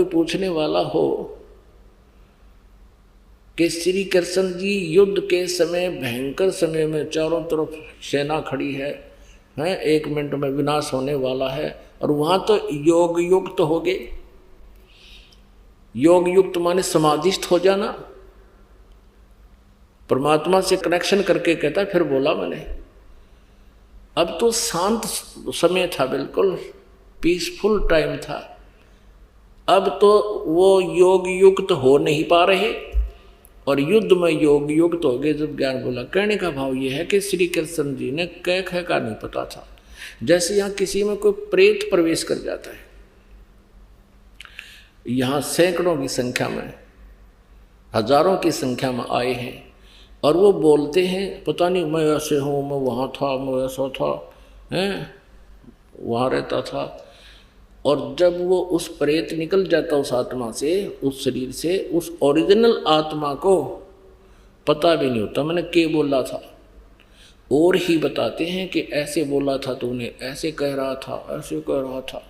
कोई पूछने वाला हो कि श्री कृष्ण जी युद्ध के समय, भयंकर समय में चारों तरफ सेना खड़ी है, 1 मिनट में विनाश होने वाला है, और वहां तो योग युक्त हो गए। योग युक्त माने समाधिस्थ हो जाना, परमात्मा से कनेक्शन करके कहता है। फिर बोला मैंने, अब तो शांत समय था, बिल्कुल पीसफुल टाइम था, अब तो वो योग युक्त हो नहीं पा रहे और युद्ध में योग युक्त हो गए। जब ज्ञान बोला, कहने का भाव ये है कि श्री कृष्ण जी ने कह का नहीं पता था। जैसे यहाँ किसी में कोई प्रेत प्रवेश कर जाता है, यहाँ सैकड़ों की संख्या में, हजारों की संख्या में आए हैं, और वो बोलते हैं पता नहीं मैं ऐसे हूँ, मैं वहाँ था, मैं ऐसा था, वहाँ रहता था। और जब वो उस प्रेत निकल जाता उस आत्मा से, उस शरीर से, उस ओरिजिनल आत्मा को पता भी नहीं होता मैंने क्या बोला था, और ही बताते हैं कि ऐसे बोला था तूने, ऐसे कह रहा था, ऐसे कह रहा था।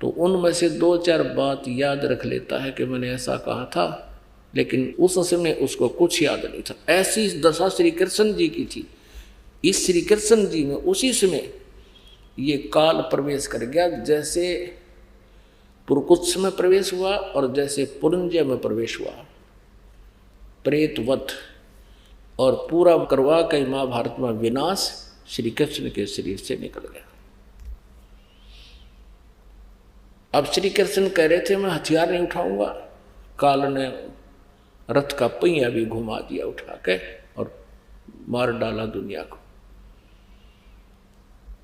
तो उनमें से 2-4 बात याद रख लेता है कि मैंने ऐसा कहा था, लेकिन उस समय उसको कुछ याद नहीं था। ऐसी दशा श्री कृष्ण जी की थी। इस श्री कृष्ण जी में उसी समय ये काल प्रवेश कर गया, जैसे पुरकुत्स में प्रवेश हुआ और जैसे पुरंजय में प्रवेश हुआ, प्रेतवत, और पूरा करवा के महाभारत में विनाश श्री कृष्ण के शरीर से निकल गया। अब श्री कृष्ण कह रहे थे मैं हथियार नहीं उठाऊंगा, काल ने रथ का पहिया भी घुमा दिया उठा के और मार डाला दुनिया को।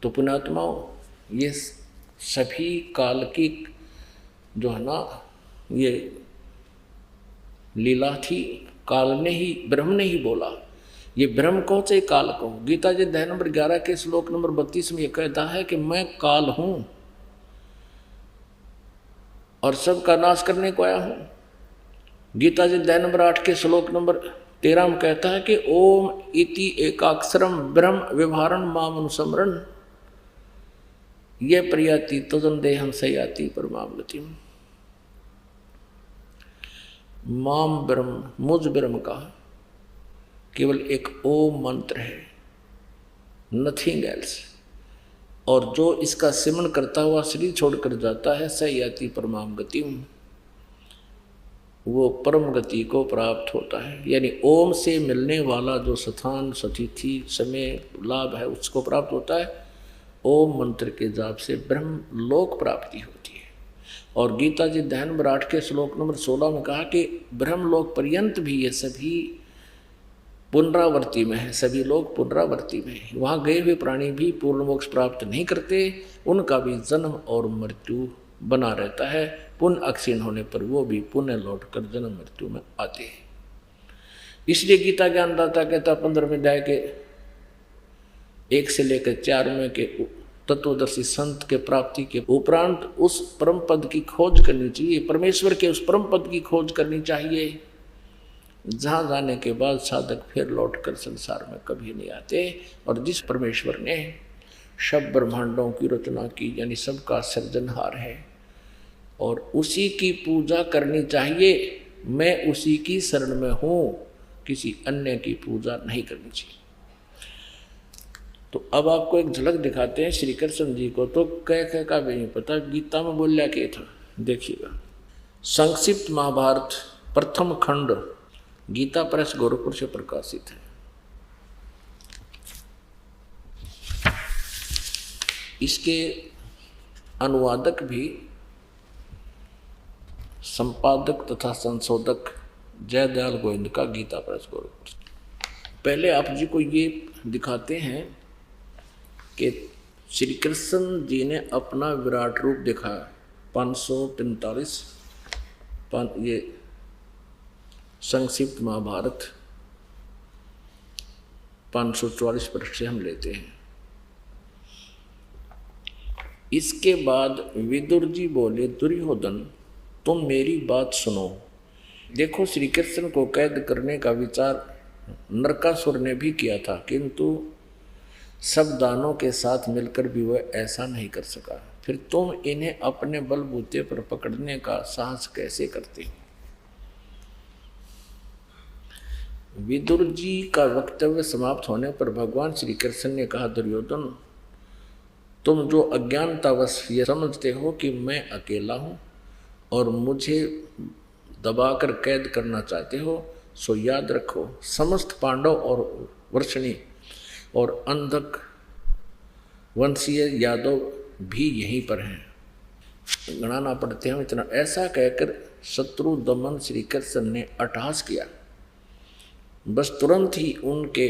तो पुण्यात्माओं, ये सभी काल की जो है ना ये लीला थी, काल ने ही, ब्रह्म ने ही बोला। ये ब्रह्म कहो चाहे काल कहो, गीता जी अध्याय नंबर 11 के श्लोक नंबर 32 में ये कहता है कि मैं काल हूं और सबका नाश करने को आया हूं। गीता जी अध्याय नंबर 8 के श्लोक नंबर 13 में कहता है कि ओम इति एकाक्षरम ब्रह्म व्यवहारण माम अनुसमरण ये प्रयाति तदन देहम सयाति परमावगति। माम ब्रह्म, मुझ ब्रह्म का केवल एक ओम मंत्र है, नथिंग एल्स। और जो इसका सिमरन करता हुआ शरीर छोड़कर जाता है, सयाति परमाम गति, वो परम गति को प्राप्त होता है। यानी ओम से मिलने वाला जो स्थान, सतिथि, समय, लाभ है उसको प्राप्त होता है। ओम मंत्र के जाप से ब्रह्म लोक प्राप्ति होती है। और गीता जी अध्याय नंबर 8 के श्लोक नंबर 16 में कहा कि ब्रह्म लोक पर्यंत भी ये सभी पुनरावर्ती में है, सभी लोग पुनरावर्ती में है। वहाँ गए हुए प्राणी भी पूर्ण मोक्ष प्राप्त नहीं करते, उनका भी जन्म और मृत्यु बना रहता है। पुण्य अक्षीण होने पर वो भी पुण्य लौट कर जन्म मृत्यु में आते हैं। इसलिए गीता ज्ञानदाता कहता 15वें अध्याय के 1 से लेकर 4 में के तत्वदर्शी संत के प्राप्ति के उपरांत उस परम पद की खोज करनी चाहिए, परमेश्वर के उस परम पद की खोज करनी चाहिए, जहाँ जाने के बाद साधक फिर लौटकर संसार में कभी नहीं आते। और जिस परमेश्वर ने सब ब्रह्मांडों की रचना की, यानी सबका सृजनहार है, और उसी की पूजा करनी चाहिए। मैं उसी की शरण में हूँ, किसी अन्य की पूजा नहीं करनी चाहिए। तो अब आपको एक झलक दिखाते हैं श्री कृष्ण जी को, तो कह का भी नहीं पता गीता में बोलिया क्या था, देखिएगा। संक्षिप्त महाभारत प्रथम खंड गीता प्रेस गोरखपुर से प्रकाशित है। इसके अनुवादक भी, संपादक तथा संशोधक जयदयाल गोविंद का गीता प्रेस गोरखपुर। पहले आप जी को ये दिखाते हैं कि श्री कृष्ण जी ने अपना विराट रूप दिखाया। 543 ये संक्षिप्त महाभारत 544 पृष्ठ से हम लेते हैं। इसके बाद विदुर जी बोले, दुर्योधन तुम मेरी बात सुनो। देखो, श्री कृष्ण को कैद करने का विचार नरकासुर ने भी किया था, किंतु सब दानों के साथ मिलकर भी वह ऐसा नहीं कर सका। फिर तुम इन्हें अपने बलबूते पर पकड़ने का साहस कैसे करते हो? विदुर जी का वक्तव्य समाप्त होने पर भगवान श्री कृष्ण ने कहा, दुर्योधन, तुम जो अज्ञानतावश ये समझते हो कि मैं अकेला हूँ और मुझे दबाकर कैद करना चाहते हो, सो याद रखो समस्त पांडव और वर्षणी और अंधक वंशीय यादव भी यहीं पर हैं। गणाना पड़ते हैं इतना। ऐसा कहकर शत्रु दमन श्री कृष्ण ने अट्टहास किया। बस तुरंत ही उनके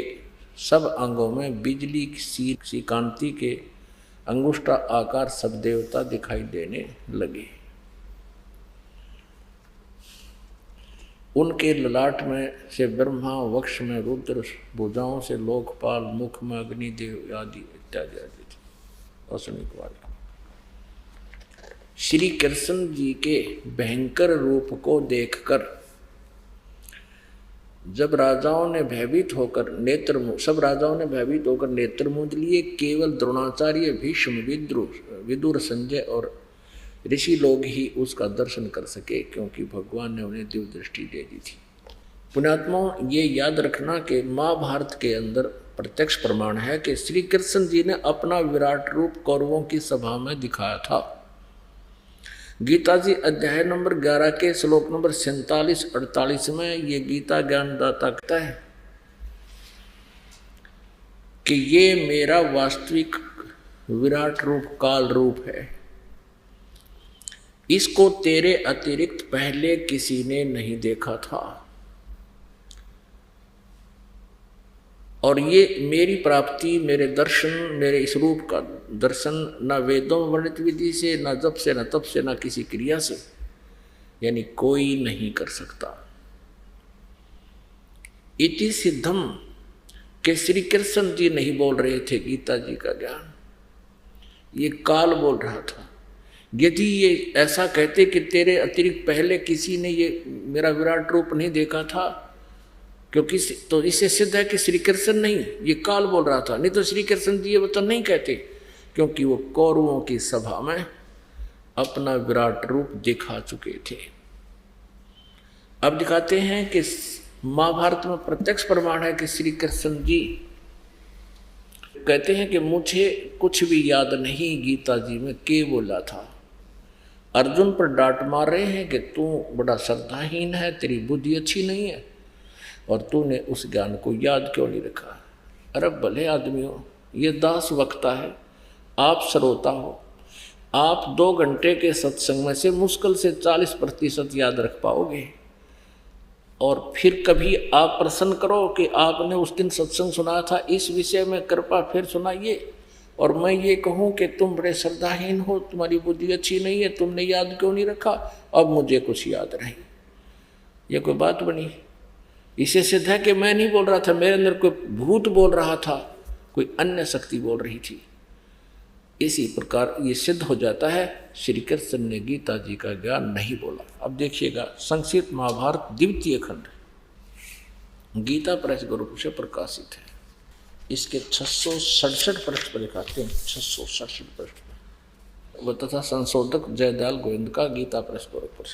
सब अंगों में बिजली सी कांति के अंगुष्ठा आकार सब देवता दिखाई देने लगे। उनके ललाट में से ब्रह्मा, वक्ष में रुद्र, भुजाओं से लोकपाल, मुख में अग्निदेव आदि इत्यादि आदि असनिक वाले। श्री कृष्ण जी के भयंकर रूप को देखकर सब राजाओं ने भयभीत होकर नेत्र मूंद लिए। केवल द्रोणाचार्य, भीष्म, विदुर, संजय और ऋषि लोग ही उसका दर्शन कर सके, क्योंकि भगवान ने उन्हें दिव्य दृष्टि दे दी थी। पुण्यात्माओं, ये याद रखना कि महाभारत के अंदर प्रत्यक्ष प्रमाण है कि श्री कृष्ण जी ने अपना विराट रूप कौरवों की सभा में दिखाया था। गीता जी अध्याय नंबर 11 के श्लोक नंबर 47-48 में ये गीता ज्ञानदाता कहता है कि ये मेरा वास्तविक विराट रूप काल रूप है, इसको तेरे अतिरिक्त पहले किसी ने नहीं देखा था, और ये मेरी प्राप्ति, मेरे दर्शन, मेरे इस रूप का दर्शन न वेदों में वर्णित विधि से, न जप से, न तप से, न किसी क्रिया से, यानी कोई नहीं कर सकता। इति सिद्धम के श्री कृष्ण जी नहीं बोल रहे थे गीता जी का ज्ञान, ये काल बोल रहा था। यदि ये ऐसा कहते कि तेरे अतिरिक्त पहले किसी ने ये मेरा विराट रूप नहीं देखा था, क्योंकि तो इससे सिद्ध है कि श्री कृष्ण नहीं, ये काल बोल रहा था। नहीं तो श्री कृष्ण जी ये वचन नहीं कहते, क्योंकि वो कौरवों की सभा में अपना विराट रूप दिखा चुके थे। अब दिखाते हैं कि महाभारत में प्रत्यक्ष प्रमाण है कि श्री कृष्ण जी कहते हैं कि मुझे कुछ भी याद नहीं गीता जी में के बोला था। अर्जुन पर डांट मार रहे हैं कि तू बड़ा श्रद्धाहीन है, तेरी बुद्धि अच्छी नहीं है और तूने उस ज्ञान को याद क्यों नहीं रखा। अरे भले आदमियों, ये दास वक्ता है, आप श्रोता हो, आप 2 घंटे के सत्संग में से मुश्किल से 40% याद रख पाओगे, और फिर कभी आप प्रश्न करो कि आपने उस दिन सत्संग सुना था, इस विषय में कृपा फिर सुनाइए, और मैं ये कहूँ कि तुम बड़े श्रद्धाहीन हो, तुम्हारी बुद्धि अच्छी नहीं है, तुमने याद क्यों नहीं रखा, अब मुझे कुछ याद नहीं। ये कोई बात बनी? इसे सिद्ध है कि मैं नहीं बोल रहा था, मेरे अंदर कोई भूत बोल रहा था, कोई अन्य शक्ति बोल रही थी। इसी प्रकार ये सिद्ध हो जाता है श्री कृष्ण ने गीता जी का ज्ञान नहीं बोला। अब देखिएगा, संक्षिप्त महाभारत द्वितीय खंड गीता प्रेस ग्रुप से प्रकाशित है। इसके 667 पृष्ठ पर दिखाते हैं, 667 पृष्ठ वो तथा संशोधक जयदयाल गोविंद का गीता प्रेस ग्रुप पर।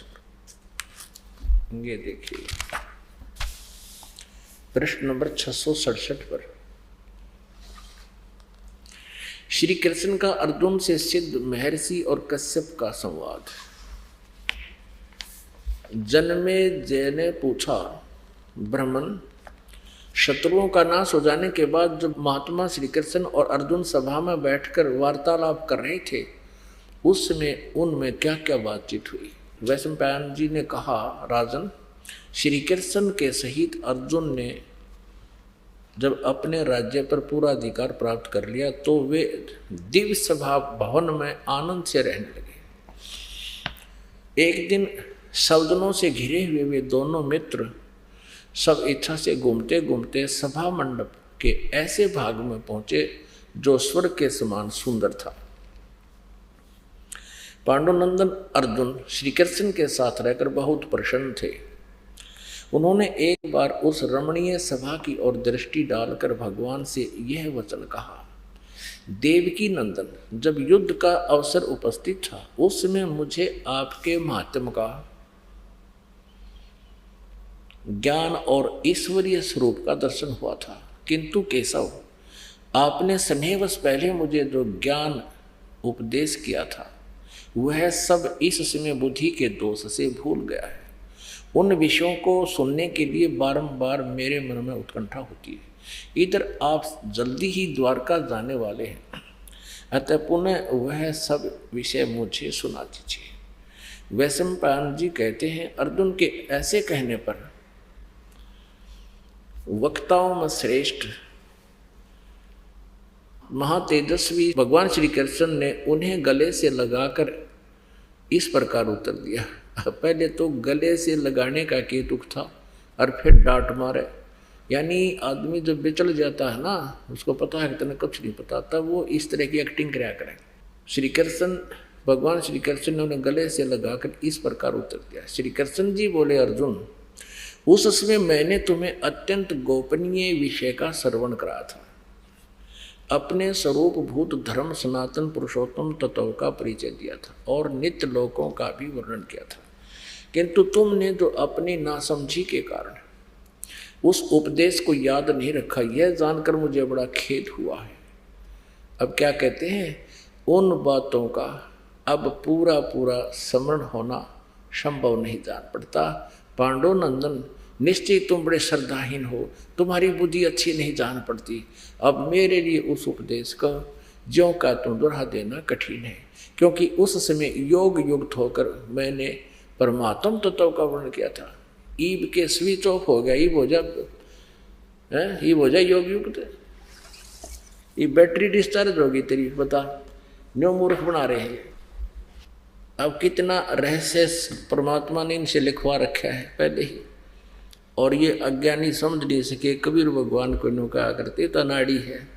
ये देखिए पृष्ठ नंबर 667 पर श्री कृष्ण का अर्जुन से सिद्ध महर्षि और कश्यप का संवाद। जन्मेजय ने पूछा, ब्राह्मण, शत्रुओं का नाश हो जाने के बाद जब महात्मा श्री कृष्ण और अर्जुन सभा में बैठकर वार्तालाप कर रहे थे, उसमें उनमें क्या क्या बातचीत हुई? वैशंपायन जी ने कहा, राजन, श्री कृष्ण के सहित अर्जुन ने जब अपने राज्य पर पूरा अधिकार प्राप्त कर लिया तो वे दिव्य सभा भवन में आनंद से रहने लगे। एक दिन सवदनों से घिरे हुए वे दोनों मित्र सब इच्छा से घूमते घूमते सभा मंडप के ऐसे भाग में पहुंचे जो स्वर्ग के समान सुंदर था। पांडुनंदन अर्जुन श्री कृष्ण के साथ रहकर बहुत प्रसन्न थे। उन्होंने एक बार उस रमणीय सभा की ओर दृष्टि डालकर भगवान से यह वचन कहा, देवकी नंदन, जब युद्ध का अवसर उपस्थित था उस समय मुझे आपके महात्म का ज्ञान और ईश्वरीय स्वरूप का दर्शन हुआ था, किंतु केशव, आपने स्नेहवश पहले मुझे जो ज्ञान उपदेश किया था वह सब इस समय बुद्धि के दोष से भूल गया है। उन विषयों को सुनने के लिए बारंबार मेरे मन में उत्कंठा होती है। इधर आप जल्दी ही द्वारका जाने वाले हैं, अतः पुनः वह सब विषय मुझे सुना दीजिए। वैशंपायन जी कहते हैं, अर्जुन के ऐसे कहने पर वक्ताओं में श्रेष्ठ महातेजस्वी भगवान श्री कृष्ण ने उन्हें गले से लगाकर इस प्रकार उत्तर दिया। पहले तो गले से लगाने का केतुक था और फिर डांट मारे। यानी आदमी जब बिचल जाता है ना, उसको पता है कि तुम्हें कुछ नहीं पता, तब वो इस तरह की एक्टिंग कराया करें। श्री कृष्ण, भगवान श्री कृष्ण ने उन्हें गले से लगाकर इस प्रकार उत्तर दिया। श्री कृष्ण जी बोले, अर्जुन, उस समय मैंने तुम्हें अत्यंत गोपनीय विषय का श्रवण करा था, अपने स्वरूप भूत धर्म सनातन पुरुषोत्तम तत्व का परिचय दिया था और नित्य लोकों का भी वर्णन किया था, किंतु तुमने जो अपनी नासमझी के कारण उस उपदेश को याद नहीं रखा, यह जानकर मुझे बड़ा खेद हुआ है। अब क्या कहते हैं, उन बातों का अब पूरा पूरा स्मरण होना संभव नहीं जान पड़ता। पांडव नंदन, निश्चय तुम बड़े श्रद्धाहीन हो, तुम्हारी बुद्धि अच्छी नहीं जान पड़ती। अब मेरे लिए उस उपदेश का ज्यों का तुम दोहरा देना कठिन है, क्योंकि उस समय योग युक्त होकर मैंने परमात्म तत्व का वर्णन किया था। ईब के स्विच ऑफ हो गया, ईब हो जा योग युक्त, ये बैटरी डिस्चार्ज होगी तेरी, बता, न्यो मूर्ख बना रहे हैं। अब कितना रहस्य परमात्मा ने इनसे लिखवा रखा है पहले ही, और ये अज्ञानी समझ नहीं सके। कबीर भगवान को नो कहा करते तो नाड़ी है,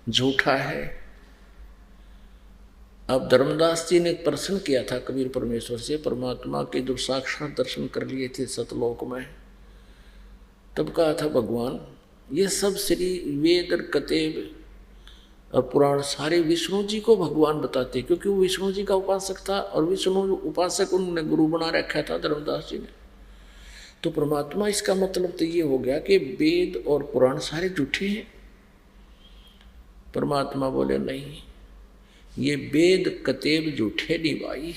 झूठा है। अब धर्मदास जी ने एक प्रश्न किया था कबीर परमेश्वर से, परमात्मा के जो साक्षात दर्शन कर लिए थे सतलोक में, तब कहा था, भगवान ये सब श्री वेद और कतेब और पुराण सारे विष्णु जी को भगवान बताते, क्योंकि वो विष्णु जी का उपासक था और विष्णु उपासक उन्होंने गुरु बना रखा था धर्मदास जी ने। तो परमात्मा, इसका मतलब तो ये हो गया कि वेद और पुराण सारे झूठे हैं। परमात्मा बोले, नहीं, ये वेद कतेब झूठे नहीं भाई,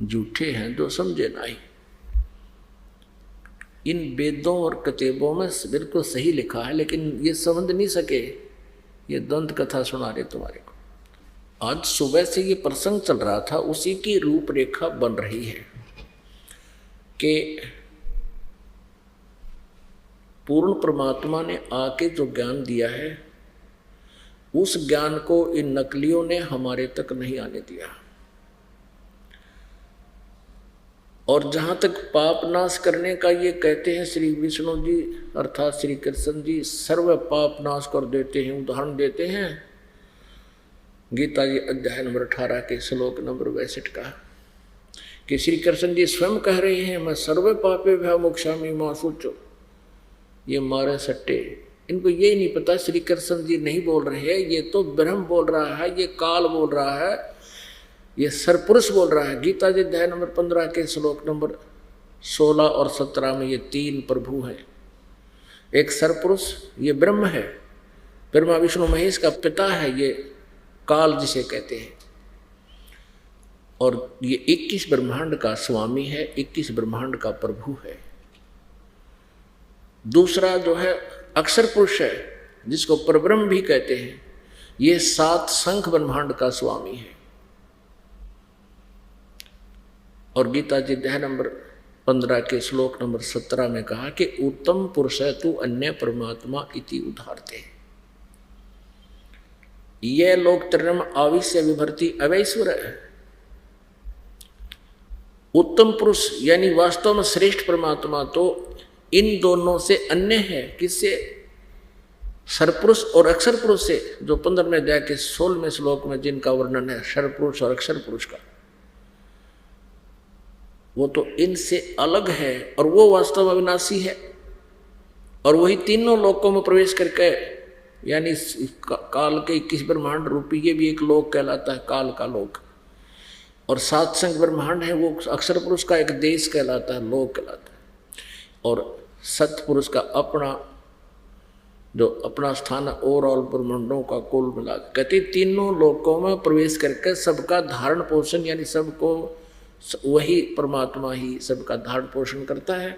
झूठे हैं जो समझे नहीं। इन वेदों और कतेबों में बिल्कुल सही लिखा है, लेकिन ये समझ नहीं सके। ये दंत कथा सुना रहे तुम्हारे को। आज सुबह से ये प्रसंग चल रहा था, उसी की रूपरेखा बन रही है कि पूर्ण परमात्मा ने आके जो ज्ञान दिया है, उस ज्ञान को इन नकलियों ने हमारे तक नहीं आने दिया। और जहाँ तक पाप नाश करने का ये कहते हैं श्री विष्णु जी अर्थात श्री कृष्ण जी सर्व पाप नाश कर देते हैं, उदाहरण देते हैं गीता जी अध्याय नंबर 18 के श्लोक नंबर 62 का, कि श्री कृष्ण जी स्वयं कह रहे हैं, मैं सर्व पापे भय मोक्षामि मां सूचो। ये मारे सट्टे, इनको ये नहीं पता श्री कृष्ण जी नहीं बोल रहे हैं, ये तो ब्रह्म बोल रहा है, ये काल बोल रहा है, ये सरपुरुष बोल रहा है। गीता जी अध्याय नंबर 15 के श्लोक नंबर 16 और 17 में ये तीन प्रभु हैं। एक सरपुरुष ये ब्रह्म है, ब्रह्मा विष्णु महेश का पिता है, ये काल जिसे कहते हैं, और ये 21 ब्रह्मांड का स्वामी है, 21 ब्रह्मांड का प्रभु है। दूसरा जो है अक्षर पुरुष है, जिसको परब्रह्म भी कहते हैं, ये 7 संख ब्रह्मांड का स्वामी है। और गीता जी अध्याय नंबर 15 के श्लोक नंबर 17 में कहा कि उत्तम पुरुष है तू अन्य परमात्मा इति उदाहरते। यह लोक त्रयम आविश्य विभर्ति अवैश्वर है। उत्तम पुरुष यानी वास्तव में श्रेष्ठ परमात्मा तो इन दोनों से अन्य है। किससे? सरपुरुष और अक्षर पुरुष से, जो 15वें अध्याय के 16वें श्लोक में जिनका वर्णन है सरपुरुष और अक्षर पुरुष का, वो तो इनसे अलग है और वो वास्तव में अविनाशी है। और वही तीनों लोकों में प्रवेश करके यानी काल के 21 ब्रह्मांड रूपी ये भी एक लोक कहलाता है, काल का लोक। और 7 संख्य ब्रह्मांड है वो अक्षर पुरुष का एक देश कहलाता है, लोक कहलाता है। और सतपुरुष का अपना जो अपना स्थान है ओवरऑल ब्रह्मांडों का कुल मिला, कहते तीनों लोकों में प्रवेश करके सबका धारण पोषण, यानी सबको वही परमात्मा ही सबका धारण पोषण करता है।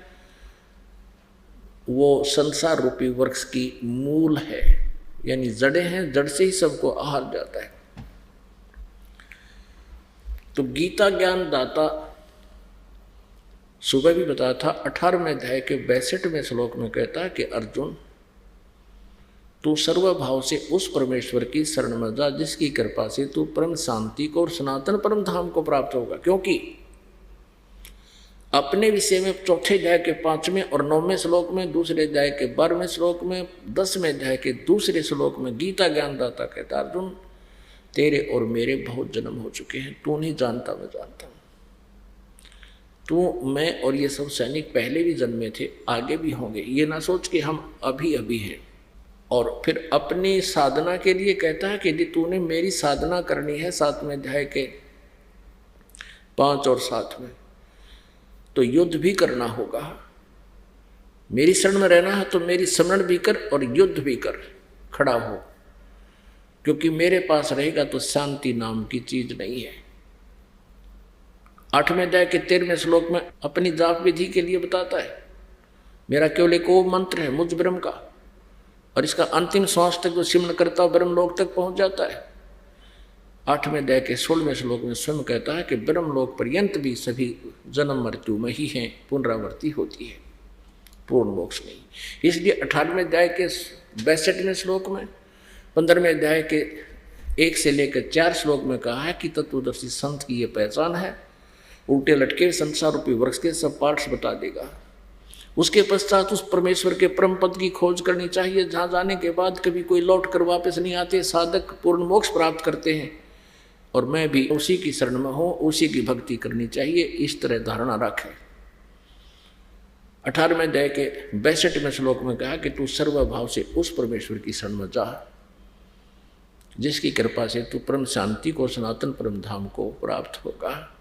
वो संसार रूपी वृक्ष की मूल है, यानी जड़ें हैं, जड़ से ही सबको आहार जाता है। तो गीता ज्ञान दाता सुबह भी बताया था, 18वें अध्याय के 62वें श्लोक में कहता है कि अर्जुन तू सर्वभाव से उस परमेश्वर की शरण में जा जिसकी कृपा से तू परम शांति को और सनातन परम धाम को प्राप्त होगा। क्योंकि अपने विषय में 4थे अध्याय के 5वें और 9वें श्लोक में, दूसरे अध्याय के 12वें श्लोक में, 10वें अध्याय के दूसरे श्लोक में गीता ज्ञानदाता कहता अर्जुन तेरे और मेरे बहुत जन्म हो चुके हैं, तू नहीं जानता मैं जानता हूं। तू मैं और ये सब सैनिक पहले भी जन्मे थे, आगे भी होंगे, ये ना सोच कि हम अभी अभी हैं। और फिर अपनी साधना के लिए कहता है कि यदि तूने मेरी साधना करनी है 7वें अध्याय के 5 और 7 में, तो युद्ध भी करना होगा। मेरी शरण में रहना है तो मेरी स्मरण भी कर और युद्ध भी कर, खड़ा हो, क्योंकि मेरे पास रहेगा तो शांति नाम की चीज नहीं है। 8वें अध्याय के 13वें श्लोक में अपनी जाप विधि के लिए बताता है, मेरा केवल एक ओम मंत्र है मुझ ब्रह्म का, और इसका अंतिम श्वास तक जो सिमरण करता है ब्रह्म लोक तक पहुंच जाता है। 8वें अध्याय के 16वें श्लोक में स्वयं कहता है कि ब्रह्म लोक पर्यंत भी सभी जन्म मृत्यु में ही हैं, पुनरावृत्ति होती है, पूर्ण मोक्ष नहीं। इसलिए 18वें अध्याय के 62वें श्लोक में, 15वें अध्याय के 1 से लेकर 4 श्लोक में कहा है कि तत्वदर्शी संत की ये पहचान है, उल्टे लटके संसार रूपी वृक्ष के सब पार्ट्स बता देगा। उसके पश्चात उस परमेश्वर के परम पद की खोज करनी चाहिए, जहाँ जाने के बाद कभी कोई लौट कर वापस नहीं आते, साधक पूर्ण मोक्ष प्राप्त करते हैं। और मैं भी उसी की शरण में हूँ, उसी की भक्ति करनी चाहिए, इस तरह धारणा रखे। 18वें अध्याय के 62वें श्लोक में कहा कि तू सर्वभाव से उस परमेश्वर की शरण में जा जिसकी कृपा से तू परम शांति को, सनातन परम धाम को प्राप्त होगा।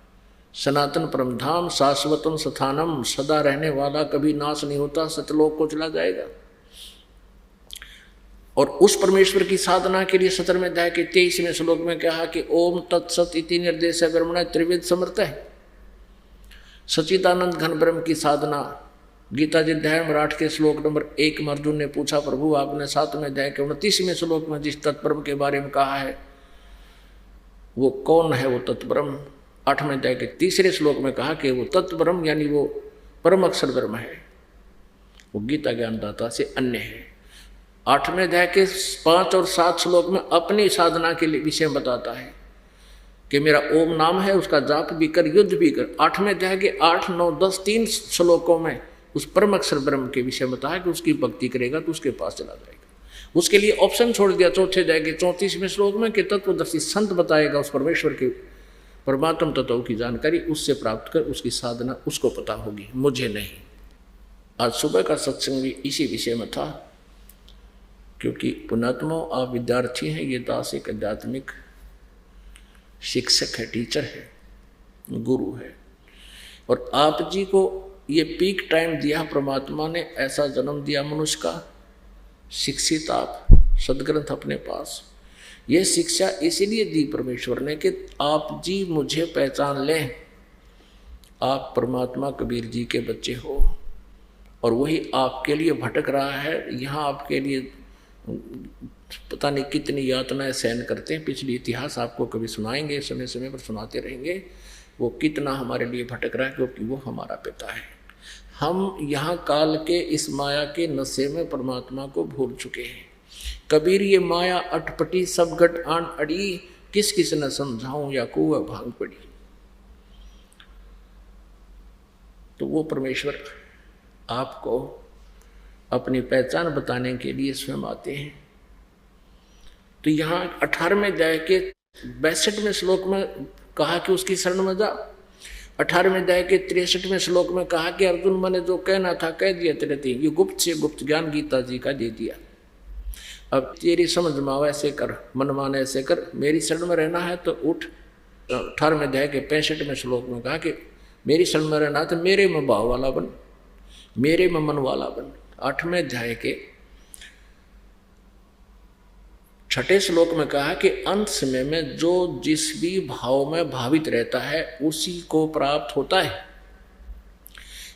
सनातन परम धाम शाश्वतम स्थानम, सदा रहने वाला, कभी नाश नहीं होता, सतलोक को चला जाएगा। और उस परमेश्वर की साधना के लिए 17वें अध्याय के 23वें श्लोक में कहा कि ओम तत्सत इति निर्देश ब्रह्मण त्रिविध समर्थ है। सच्चिदानंद घन ब्रह्म की साधना गीता जी अध्याय नंबर 8 के श्लोक नंबर 1 में अर्जुन ने पूछा, प्रभु आपने 7वें अध्याय के 29वें श्लोक में जिस तत्ब्रह्म के बारे में कहा है वो कौन है? वो तत्ब्रह्म 8वें अध्याय के 3रे श्लोक में कहा कि वो तत्ब्रह्म यानी वो परम अक्षर ब्रह्म है, वो गीता ज्ञानदाता से अन्य है। 8वें अध्याय के 5 और 7 श्लोक में अपनी साधना के लिए विषय बताता है कि मेरा ओम नाम है, उसका जाप भी कर, युद्ध भी कर। 8वें अध्याय के 8, 9, 10 3 श्लोकों में उस परम अक्षर ब्रह्म के विषय बताया कि उसकी भक्ति करेगा तो उसके पास चला जाएगा। उसके लिए ऑप्शन छोड़ दिया 4थे अध्याय के 34वें श्लोक में कि तत्वदर्शी संत बताएगा उस परमेश्वर के परमात्म तत्व की जानकारी, उससे प्राप्त कर उसकी साधना उसको पता होगी, मुझे नहीं। आज सुबह का सत्संग भी इसी विषय में था, क्योंकि पुणात्मा आप विद्यार्थी हैं, ये दास एक आध्यात्मिक शिक्षक है, टीचर है, गुरु है, और आप जी को ये पीक टाइम दिया परमात्मा ने, ऐसा जन्म दिया मनुष्य का, शिक्षित आप, सदग्रंथ अपने पास। ये शिक्षा इसीलिए दी परमेश्वर ने कि आप जी मुझे पहचान लें, आप परमात्मा कबीर जी के बच्चे हो, और वही आपके लिए भटक रहा है। यहाँ आपके लिए पता नहीं कितनी यातनाएं सहन करते हैं, पिछली इतिहास आपको कभी सुनाएंगे, समय समय पर सुनाते रहेंगे, वो कितना हमारे लिए भटक रहा है, क्योंकि वो हमारा पिता है। हम यहाँ काल के इस माया के नशे में परमात्मा को भूल चुके हैं। कबीर ये माया अटपटी सब घट आन अड़ी, किस किस न समझाऊं या कुआ भांग पड़ी। तो वो परमेश्वर आपको अपनी पहचान बताने के लिए स्वयं आते हैं। तो यहाँ 18वें अध्याय के 62वें श्लोक में कहा कि उसकी शरण में जा। 18वें अध्याय के 63वें श्लोक में कहा कि अर्जुन मैंने जो कहना था कह दिया तेरे, ये गुप्त से गुप्त ज्ञान गीता जी का दे दिया। अब तेरी समझ में आवा ऐसे कर, मन माने ऐसे कर, मेरी शरण में रहना है तो उठ। 18वें अध्याय के 65वें श्लोक में कहा कि मेरी शरण में रहना है तो मेरे में भाव वाला बन, मेरे में मन वाला बन। 8वें अध्याय के 6ठे श्लोक में कहा कि अंत समय में जो जिस भी भाव में भावित रहता है उसी को प्राप्त होता है।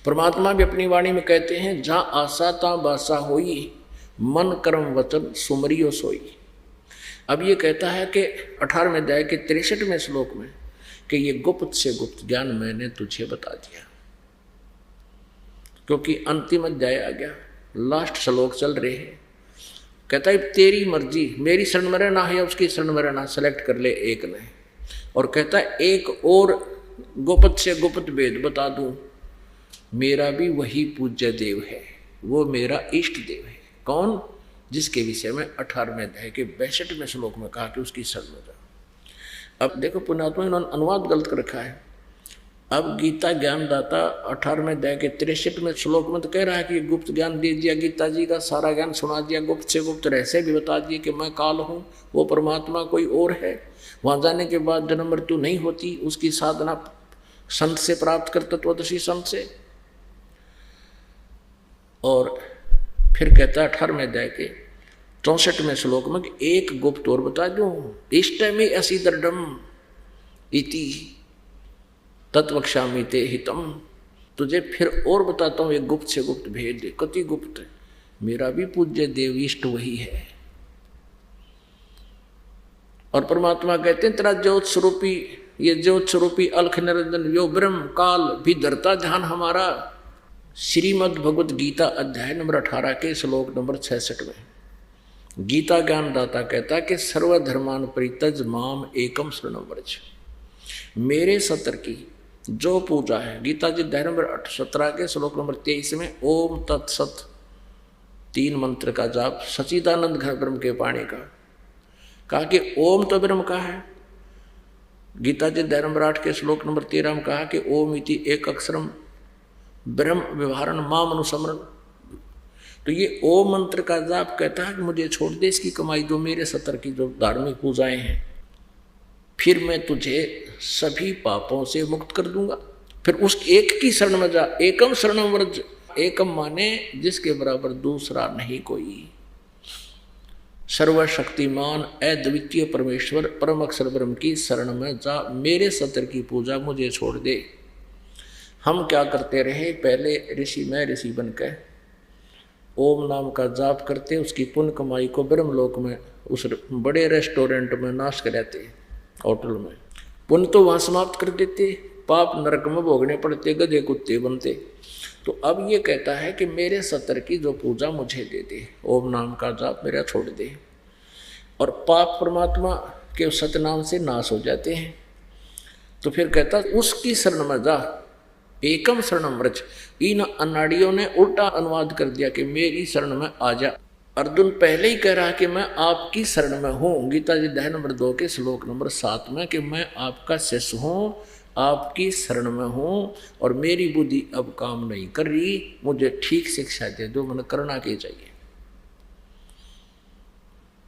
परमात्मा भी अपनी वाणी में कहते हैं, जहाँ आशा ता बासा होई, मन कर्म वचन सुमरियो सोई। अब ये कहता है कि 18वें अध्याय के 63वें श्लोक में कि ये गुप्त से गुप्त ज्ञान मैंने तुझे बता दिया, क्योंकि अंतिम अध्याय आ गया, लास्ट श्लोक चल रहे हैं। कहता है तेरी मर्जी, मेरी शरण में रहना है या उसकी शरण में रहना, सेलेक्ट कर ले एक ने। और कहता है एक और गुप्त से गुप्त भेद बता दूं, मेरा भी वही पूज्य देव है, वो मेरा इष्ट देव है। कौन? जिसके विषय में 18वें अध्याय के 62वें श्लोक में कहा कि उसकी शरण में जाओ। अब देखो पुण्यात्मा, इन्होंने अनुवाद गलत कर रखा है। अब गीता ज्ञानदाता 18वें अध्याय के 63वें श्लोक में तो कह रहा है कि गुप्त ज्ञान दे दिया, गीता जी का सारा ज्ञान सुना दिया, गुप्त से गुप्त रहस्य भी बता दिए कि मैं काल हूँ, वो परमात्मा कोई और है, वहाँ जाने के बाद जन्म मृत्यु नहीं होती, उसकी साधना संत से प्राप्त कर, तत्वदर्शी संत से। और फिर कहता है 18वें अध्याय के 64वें श्लोक में कि एक गुप्त और बता दूं, इष्ट में असी दृढ़म इति तत्वक्षामि ते हितम। तुझे फिर और बताता हूं एक गुप्त से गुप्त भेद। कति गुप्त? मेरा भी पूज्य देव इष्ट वही है। और परमात्मा कहते हैं तेरा ज्योत स्वरूपी, ये ज्योत स्वरूपी अलख निरंजन यो ब्रह्म काल भी धरता ध्यान हमारा। श्रीमद् भगवत गीता अध्याय नंबर 18 के श्लोक नंबर 66 में गीता ज्ञानदाता कहता है कि सर्वधर्मान परित्यज माम एकम शरणम व्रज। मेरे सत्र की जो पूजा है, गीता जी अध्याय नंबर 17 के श्लोक नंबर 23 में ओम तत्सत 3 मंत्र का जाप सच्चिदानंद घन ब्रह्म के पाणी का कहा कि ओम तो ब्रह्म का है। गीता जी अध्याय नंबर 8 के श्लोक नंबर 13 में कहा कि ओम इति एक अक्षरम ब्रह्म व्यवहारण माम अनुसमरण। तो ये ओम मंत्र का जाप कहता है कि मुझे छोड़ दे, इसकी कमाई दो, मेरे सत्र की जो धार्मिक पूजाएं हैं, फिर मैं तुझे सभी पापों से मुक्त कर दूंगा। फिर उस एक की शरण में जा, एकम शरणम व्रज। एकम माने जिसके बराबर दूसरा नहीं कोई, सर्वशक्तिमान अद्वितीय परमेश्वर परम अक्षर ब्रह्म की शरण में जा, मेरे सत्र की पूजा मुझे छोड़ दे। हम क्या करते रहे, पहले ऋषि में ऋषि बनकर ओम नाम का जाप करते, उसकी पुण्य कमाई को ब्रह्मलोक में उस बड़े रेस्टोरेंट में नाश कराते, होटल में पुण्य तो वहाँ समाप्त कर देते, पाप नरक में भोगने पड़ते, गधे कुत्ते बनते। तो अब ये कहता है कि मेरे सत्र की जो पूजा मुझे दे दे, ओम नाम का जाप मेरा छोड़ दे, और पाप परमात्मा के सतनाम से नाश हो जाते हैं। तो फिर कहता उसकी शरण में जा, एकम शरणम व्रज। इन अनाड़ियों ने उल्टा अनुवाद कर दिया कि मेरी शरण में आ जा। अर्जुन पहले ही कह रहा है कि मैं आपकी शरण में हूँ, गीता जी अध्याय नंबर 2 के श्लोक नंबर 7 में, कि मैं आपका शिष्य हूँ, आपकी शरण में हूँ, और मेरी बुद्धि अब काम नहीं कर रही, मुझे ठीक शिक्षा दे दो, मैंने करना क्या चाहिए।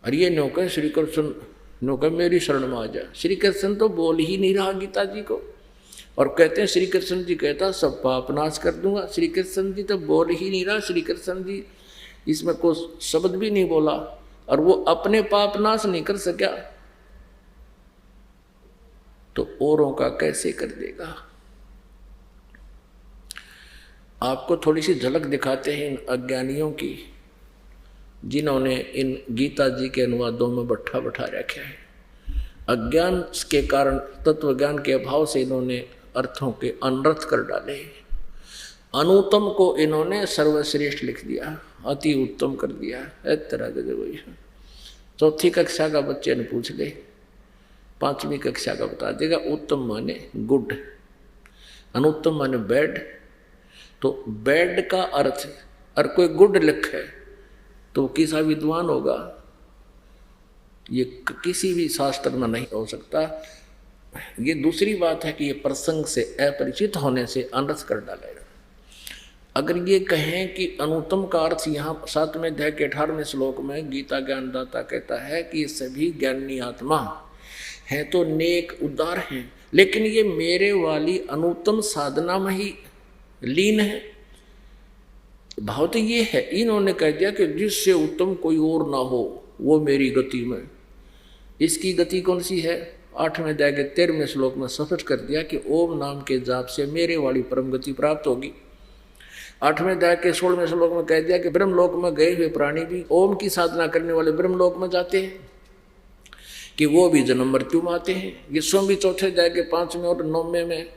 और ये नौका श्री कृष्ण नौका मेरी शरण में आ जा। श्री कृष्ण तो बोल ही नहीं रहा गीता जी को, और कहते हैं श्री कृष्ण जी कहता सब पाप नाश कर दूंगा। श्री कृष्ण जी तो बोल ही नहीं रहा, श्री कृष्ण जी इसमें कोई शब्द भी नहीं बोला, और वो अपने पाप नाश नहीं कर सका तो औरों का कैसे कर देगा। आपको थोड़ी सी झलक दिखाते हैं इन अज्ञानियों की, जिन्होंने इन गीता जी के अनुवादों में बट्ठा बैठा रखा है। अज्ञान के कारण, तत्व ज्ञान के अभाव से इन्होंने अर्थों के अनर्थ कर डाले। अनुत्तम को इन्होंने सर्वश्रेष्ठ लिख दिया, अति उत्तम कर दिया। एक तरह के चौथी कक्षा का बच्चे ने पूछ ले, 5वीं कक्षा का बता देगा। उत्तम माने गुड, अनुत्तम माने बैड। तो बैड का अर्थ और कोई गुड लिखे तो किसा विद्वान होगा, ये किसी भी शास्त्र में नहीं हो सकता। ये दूसरी बात है कि ये प्रसंग से अपरिचित होने से अनर्थ कर डालेगा। अगर ये कहें कि अनुत्तम का अर्थ यहाँ 7वें अध्याय के 18वें श्लोक में गीता ज्ञानदाता कहता है कि सभी ज्ञानी आत्मा हैं तो नेक उदार हैं, लेकिन ये मेरे वाली अनुत्तम साधना में ही लीन है। भाव तो ये है, इन्होंने कह दिया कि जिससे उत्तम कोई और ना हो वो मेरी गति में। इसकी गति कौन सी है? 8वें अध्याय के 13वें श्लोक में स्पष्ट कर दिया कि ओम नाम के जाप से मेरे वाली परम गति प्राप्त होगी। 8वें अध्याय के 16वें श्लोक में कह दिया कि ब्रह्मलोक में गए हुए प्राणी भी ओम की साधना करने वाले ब्रह्मलोक में जाते हैं, कि वो भी जन्म मृत्यु में आते हैं। ये स्वयं भी 4थे अध्याय के 5वें और 9वें में,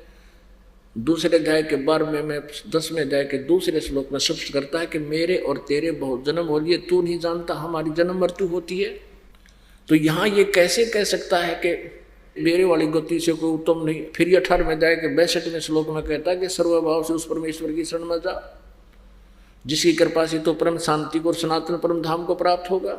2रे अध्याय के 12वें में, 10वें अध्याय के 2रे श्लोक में स्पष्ट करता है कि मेरे और तेरे बहुत जन्म हो लिए, तू नहीं जानता हमारी जन्म मृत्यु होती है। तो यहाँ ये कैसे कह सकता है कि मेरे वाली गति से कोई उत्तम नहीं? फिर ये 18वें अध्याय के 62वें श्लोक में कहता है कि सर्वभाव से उस परमेश्वर की शरण में जा, जिसकी कृपा से तो परम शांति को और सनातन परम धाम को प्राप्त होगा।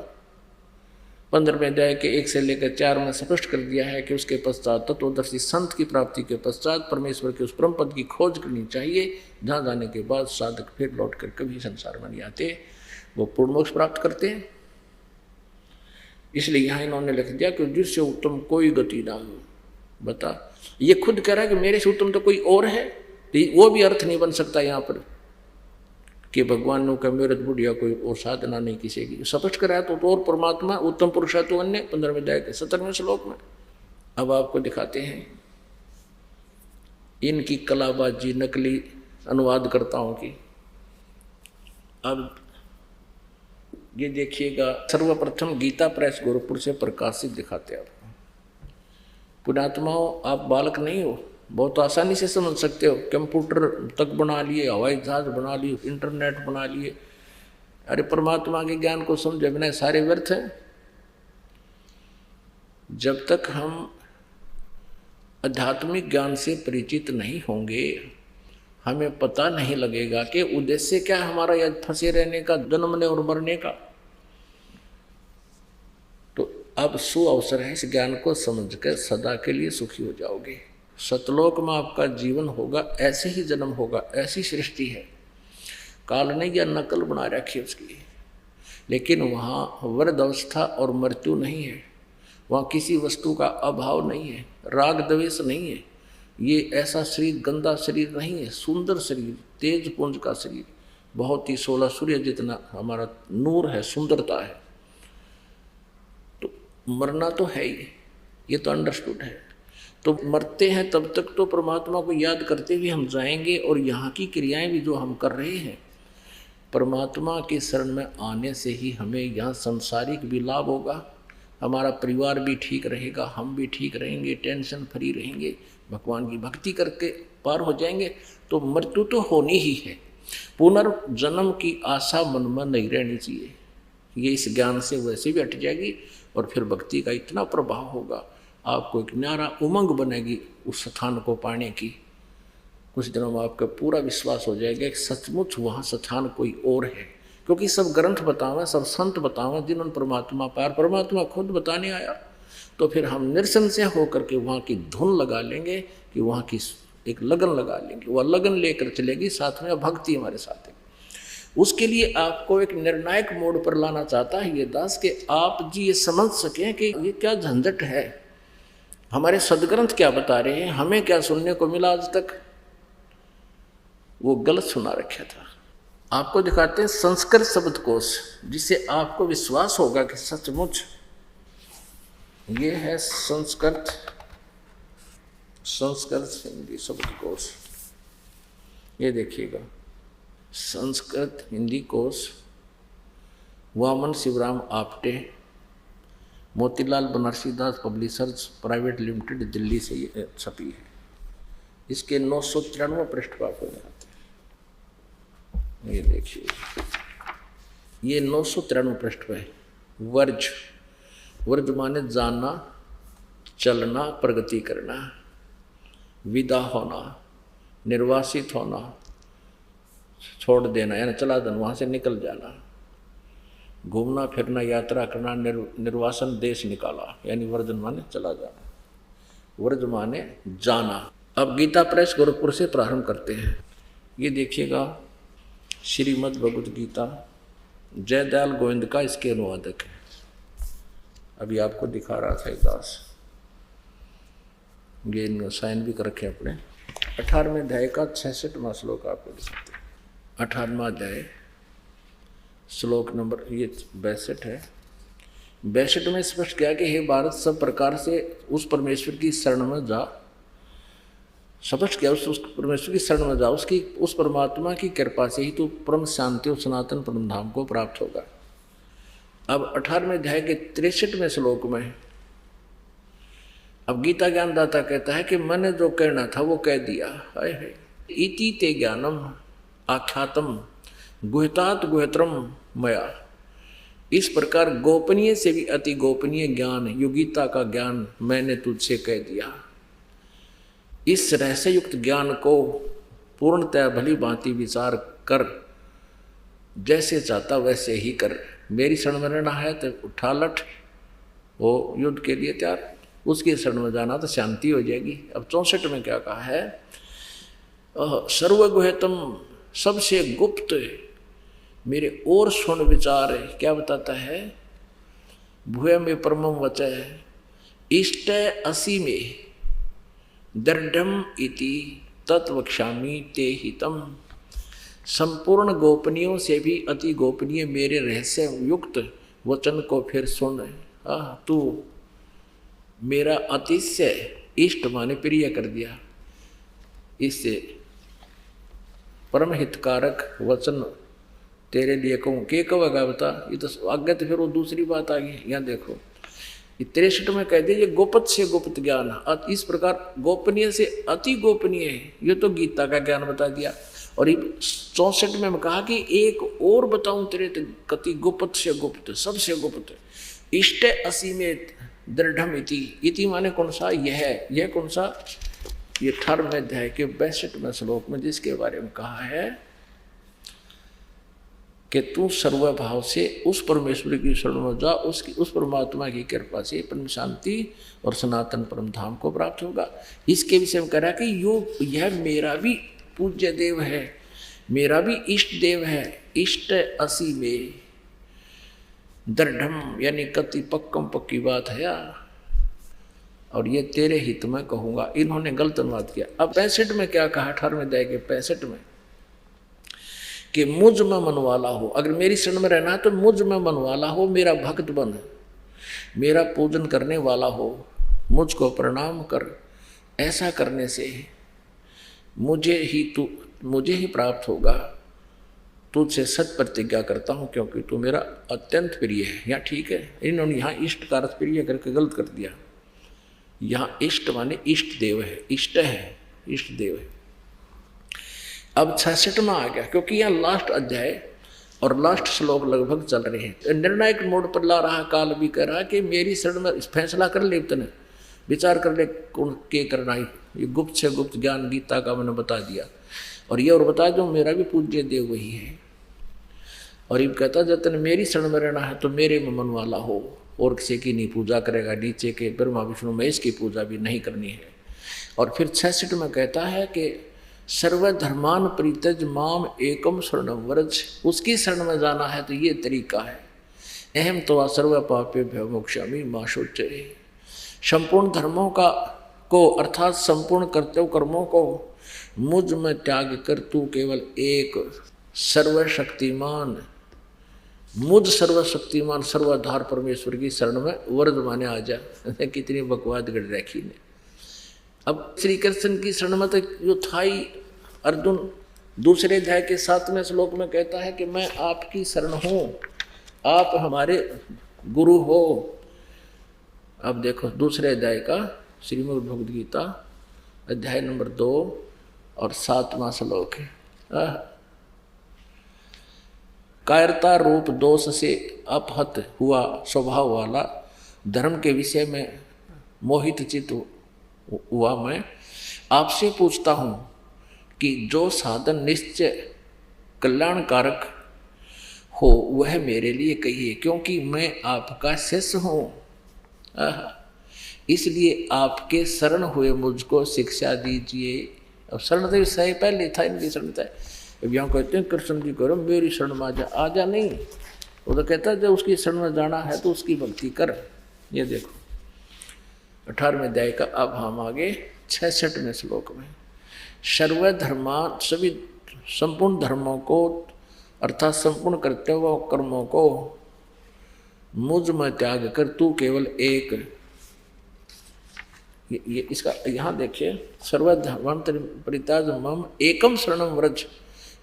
15वें अध्याय के 1 से लेकर 4 में स्पष्ट कर दिया है कि उसके पश्चात तत्वदर्शी संत की प्राप्ति के पश्चात परमेश्वर के उस परम पद की खोज करनी चाहिए, जहाँ जाने के बाद साधक फिर लौट कर कभी संसार में नहीं आते, वो पूर्ण मोक्ष प्राप्त करते हैं। इसलिए यहाँ इन्होंने लिख दिया कि जिससे उत्तम कोई गति ना हो। बता, ये खुद कह रहा है कि मेरे से उत्तम तो कोई और है, तो वो भी अर्थ नहीं बन सकता यहाँ पर कि भगवान ने कहा मेरे बुढ़िया कोई और साधना नहीं किसी की। स्पष्ट कराया तो और परमात्मा उत्तम पुरुष है तो अन्य, 15वें अध्याय के 17वें श्लोक में। अब आपको दिखाते हैं इनकी कलाबाजी, नकली अनुवादकर्ताओं की। अब ये देखिएगा, सर्वप्रथम गीता प्रेस गोरखपुर से प्रकाशित दिखाते हैं आपको। पुण्यात्माओं, आप बालक नहीं हो, बहुत आसानी से समझ सकते हो। कंप्यूटर तक बना लिए, हवाई जहाज बना लिए, इंटरनेट बना लिए। अरे परमात्मा के ज्ञान को समझे बिना सारे व्यर्थ हैं। जब तक हम आध्यात्मिक ज्ञान से परिचित नहीं होंगे, हमें पता नहीं लगेगा कि उद्देश्य क्या है हमारा यह फंसे रहने का, जन्मने और मरने का। तो अब सुअवसर है, इस ज्ञान को समझकर सदा के लिए सुखी हो जाओगे। सतलोक में आपका जीवन होगा, ऐसे ही जन्म होगा, ऐसी सृष्टि है। काल ने यह नकल बना रखी है उसकी, लेकिन वहाँ वृद्ध अवस्था और मृत्यु नहीं है, वहाँ किसी वस्तु का अभाव नहीं है, राग द्वेष नहीं है। ये ऐसा शरीर गंदा शरीर नहीं है, सुंदर शरीर, तेज पुंज का शरीर, बहुत ही 16 सूर्य जितना हमारा नूर है, सुंदरता है। तो मरना तो है ही, ये तो अंडरस्टूड है। तो मरते हैं तब तक तो परमात्मा को याद करते हुए हम जाएंगे, और यहाँ की क्रियाएं भी जो हम कर रहे हैं, परमात्मा के शरण में आने से ही हमें यहाँ सांसारिक भी लाभ होगा, हमारा परिवार भी ठीक रहेगा, हम भी ठीक रहेंगे, टेंशन फ्री रहेंगे, भगवान की भक्ति करके पार हो जाएंगे। तो मृत्यु तो होनी ही है, पुनर्जन्म की आशा मन में नहीं रहनी चाहिए। ये इस ज्ञान से वैसे भी हट जाएगी, और फिर भक्ति का इतना प्रभाव होगा, आपको एक न्यारा उमंग बनेगी उस स्थान को पाने की। कुछ दिनों में आपका पूरा विश्वास हो जाएगा कि सचमुच वहाँ स्थान कोई और है, क्योंकि सब ग्रंथ बतावें, सब संत बतावें जिन्होंने परमात्मा पार, परमात्मा खुद बताने आया। तो फिर हम निरसंशय होकर के वहाँ की धुन लगा लेंगे, कि वहाँ की एक लगन लगा लेंगे, वह लगन लेकर चलेगी, साथ में भक्ति हमारे साथ है। उसके लिए आपको एक निर्णायक मोड़ पर लाना चाहता है ये दास, कि आप जी ये समझ सकें कि ये क्या झंझट है, हमारे सदग्रंथ क्या बता रहे हैं, हमें क्या सुनने को मिला आज तक, वो गलत सुना रखा था। आपको दिखाते हैं संस्कृत शब्दकोश, जिससे आपको विश्वास होगा कि सचमुच ये है संस्कृत हिंदी शब्दकोश। ये देखिएगा, संस्कृत हिंदी कोश, Vaman Shivram Apte, Motilal Banarsidass publishers private limited, Delhi से ये छपी है। इसके 993 पृष्ठ पर आपको दिखाते हैं। ये देखिए, ये 993 पृष्ठ पर है। वर्ज, वर्ज माने जानना, चलना, प्रगति करना, विदा होना, निर्वासित होना, छोड़ देना यानी चला देना, वहाँ से निकल जाना, घूमना फिरना, यात्रा करना, निर्वासन, देश निकाला, यानी वर्जन माने चला जाना, वर्ज माने जाना। अब गीता प्रेस गोरखपुर से प्रारंभ करते हैं। ये देखिएगा, श्रीमद् भगवद गीता जयदयाल गोविंद का इसके अनुवादक है। अभी आपको दिखा रहा था दास, ये साइन भी कर रखे अपने। 18वें अध्याय का 66वां श्लोक आपको दिखाते हैं। 18वां अध्याय श्लोक नंबर ये 62 है। 62 में स्पष्ट किया कि हे भारत, सब प्रकार से उस परमेश्वर की शरण में जा। स्पष्ट किया उस परमेश्वर की शरण में जा, उसकी उस परमात्मा की कृपा से ही तू परम शांति और सनातन परम धाम को प्राप्त होगा। अब 18वें अध्याय के 63वें श्लोक में अब गीता ज्ञानदाता कहता है कि मैंने जो कहना था वो कह दिया। हाय हाय, इति ते ज्ञानम आख्यातम गुहतात गुहत्रम मया। इस प्रकार गोपनीय से भी अति गोपनीय ज्ञान, योगिता का ज्ञान मैंने तुझसे कह दिया। इस रहस्य युक्त ज्ञान को पूर्णतः भली भांति विचार कर, जैसे चाहता वैसे ही कर। मेरी शरण में रहना है तो उठा लठ, वो युद्ध के लिए तैयार, उसकी शरण में जाना तो शांति हो जाएगी। अब 64 में क्या कहा है? सर्वगुह्यतम, सबसे गुप्त मेरे और सुन विचार है। क्या बताता है? भूय में परमम वचय इष्ट असी में दृढ़म इति तत्वक्षामि ते हितम। संपूर्ण गोपनीयों से भी अति गोपनीय मेरे रहस्य युक्त वचन को फिर सुन। तू मेरा अतिशय इष्ट माने प्रिय कर दिया। इससे परम हितकारक वचन तेरे लिए कहूँ। के कहेगा बता? ये तो आगे तो फिर वो दूसरी बात आ गई। यहाँ देखो 63 में कह दे ये गोपत से गुप्त ज्ञान, इस प्रकार गोपनीय से अति गोपनीय है। ये तो गीता का ज्ञान बता दिया। और 64 में कहा कि एक और बताऊं तेरे कति गुप्त से गुप्त, सबसे गुप्त। इष्ट असी में दृढ़म इति माने कौन सा? यह कौन सा? ये 18वें अध्याय के 62वें श्लोक में जिसके बारे में कहा है कि तू सर्वभाव से उस परमेश्वर की शरण में जा, उस परमात्मा की कृपा से परम शांति और सनातन परम धाम को प्राप्त होगा। इसके विषय में कह रहा है कि यह मेरा भी पूज्य देव है, मेरा भी इष्ट देव है। इष्ट असी में दृढ़म यानी कति पक्कम पक्की बात है और ये तेरे हित में कहूँगा। इन्होंने गलत अनुवाद किया। अब 65 में क्या कहा? 18वें अध्याय के 65 में कि मुझ में मन वाला हो, अगर मेरी शरण में रहना है तो मुझ में मन वाला हो, मेरा भक्त बन, मेरा पूजन करने वाला हो, मुझको प्रणाम कर। ऐसा करने से मुझे ही प्राप्त होगा। तुझसे सत प्रतिज्ञा करता हूँ क्योंकि तू मेरा अत्यंत प्रिय है। यहाँ ठीक है, इन्होंने यहाँ इष्ट का अर्थ प्रिय करके गलत कर दिया। यहाँ इष्ट माने इष्ट देव है, इष्ट है, इष्ट देव है। अब 66वां आ गया क्योंकि यहाँ लास्ट अध्याय और लास्ट श्लोक लगभग चल रहे हैं। निर्णायक मोड पर ला रहा काल भी कह रहा कि मेरी शरण में फैसला कर ले, तने विचार कर ले कौन के करना ही। ये गुप्त से गुप्त ज्ञान गीता का मैंने बता दिया और ये और बता दो मेरा भी पूज्य देव वही है। और ये कहता जब तन मेरी शरण में रहना है तो मेरे में मन वाला हो और किसी की नहीं पूजा करेगा, नीचे के ब्रह्मा विष्णु महेश की पूजा भी नहीं करनी है। और फिर 66 में कहता है कि सर्वधर्मान परित्यज माम एकम शरणम व्रज। उसकी शरण में जाना है तो ये तरीका है। अहम तो सर्व पापेभ्य मोक्षामि मा शुच्यते। संपूर्ण धर्मों को अर्थात संपूर्ण कर्तव्य कर्मों को मुझ में त्याग कर तू केवल एक सर्वशक्तिमान, मुझ सर्वशक्तिमान सर्वाधार परमेश्वर की शरण में व्रज माने आ जा। कितनी बकवाद गढ़ रखी ने। अब श्री कृष्ण की शरण में तो जो था ही, अर्जुन दूसरे अध्याय के 7वें श्लोक में कहता है कि मैं आपकी शरण हूँ, आप हमारे गुरु हो। अब देखो दूसरे अध्याय का श्रीमद् भगवद गीता अध्याय नंबर 2 और 7वां श्लोक है। कायरता रूप दोष से अपहत हुआ स्वभाव वाला धर्म के विषय में मोहित चित्त हुआ मैं आपसे पूछता हूँ कि जो साधन निश्चय कल्याणकारक हो वह मेरे लिए कहिए, क्योंकि मैं आपका शिष्य हूँ। इसलिए आपके शरण हुए मुझको शिक्षा दीजिए। अब शरण तो सही पहले था, इनकी शरण था। अब यहाँ कहते हैं कृष्ण जी करो मेरी शरण में आ जा नहीं, वो तो कहता है जब उसकी शरण में जाना है तो उसकी भक्ति कर। ये देखो 18वें अध्याय का। अब हम आगे 66वें श्लोक में। सर्वधर्मा सभी संपूर्ण धर्मों को अर्थात संपूर्ण करते हुए कर्मों को मुझ में त्याग कर तू केवल एक। ये इसका यहाँ देखिए, सर्वधर्म परित्याग मम एकम शरणम व्रज।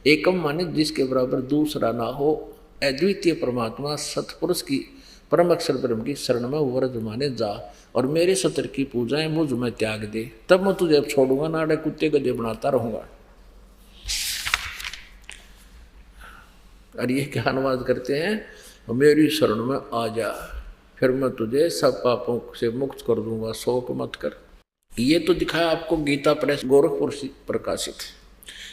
एकम माने जिसके बराबर दूसरा ना हो, अद्वितीय परमात्मा सतपुरुष की परम अक्षर ब्रह्म की शरण में व्रज माने जा, और मेरे सत्र की पूजाएं मुझ में त्याग दे, तब मैं तुझे अब छोड़ूंगा ना, अड़े कुत्ते गधे बनाता रहूंगा। और ये क्या अनुवाद करते हैं, मेरी शरण में आ जा, फिर मैं तुझे सब पापों से मुक्त कर दूंगा, शोक मत कर। ये तो दिखाया आपको गीता प्रेस गोरखपुर से प्रकाशित।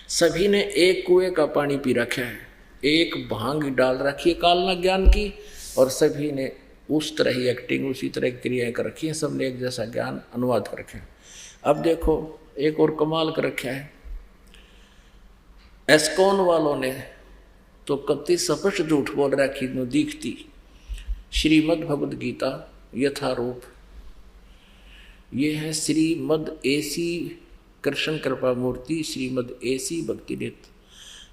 सभी ने एक कुएं का पानी पी रखा है, एक भांग डाल रखी है कालना ज्ञान की, और सभी ने उस तरह ही एक्टिंग उसी तरह की क्रियाएं कर रखी हैं, सबने एक जैसा ज्ञान अनुवाद कर रखे हैं। अब देखो एक और कमाल कर रखा है, एस्कॉन वालों ने तो कति स्पष्ट झूठ बोल रखी न दिखती। श्रीमद् भगवद गीता यथारूप, ये है श्रीमद् एसी कृष्ण कृपा मूर्ति, श्रीमद् एसी भक्तिनित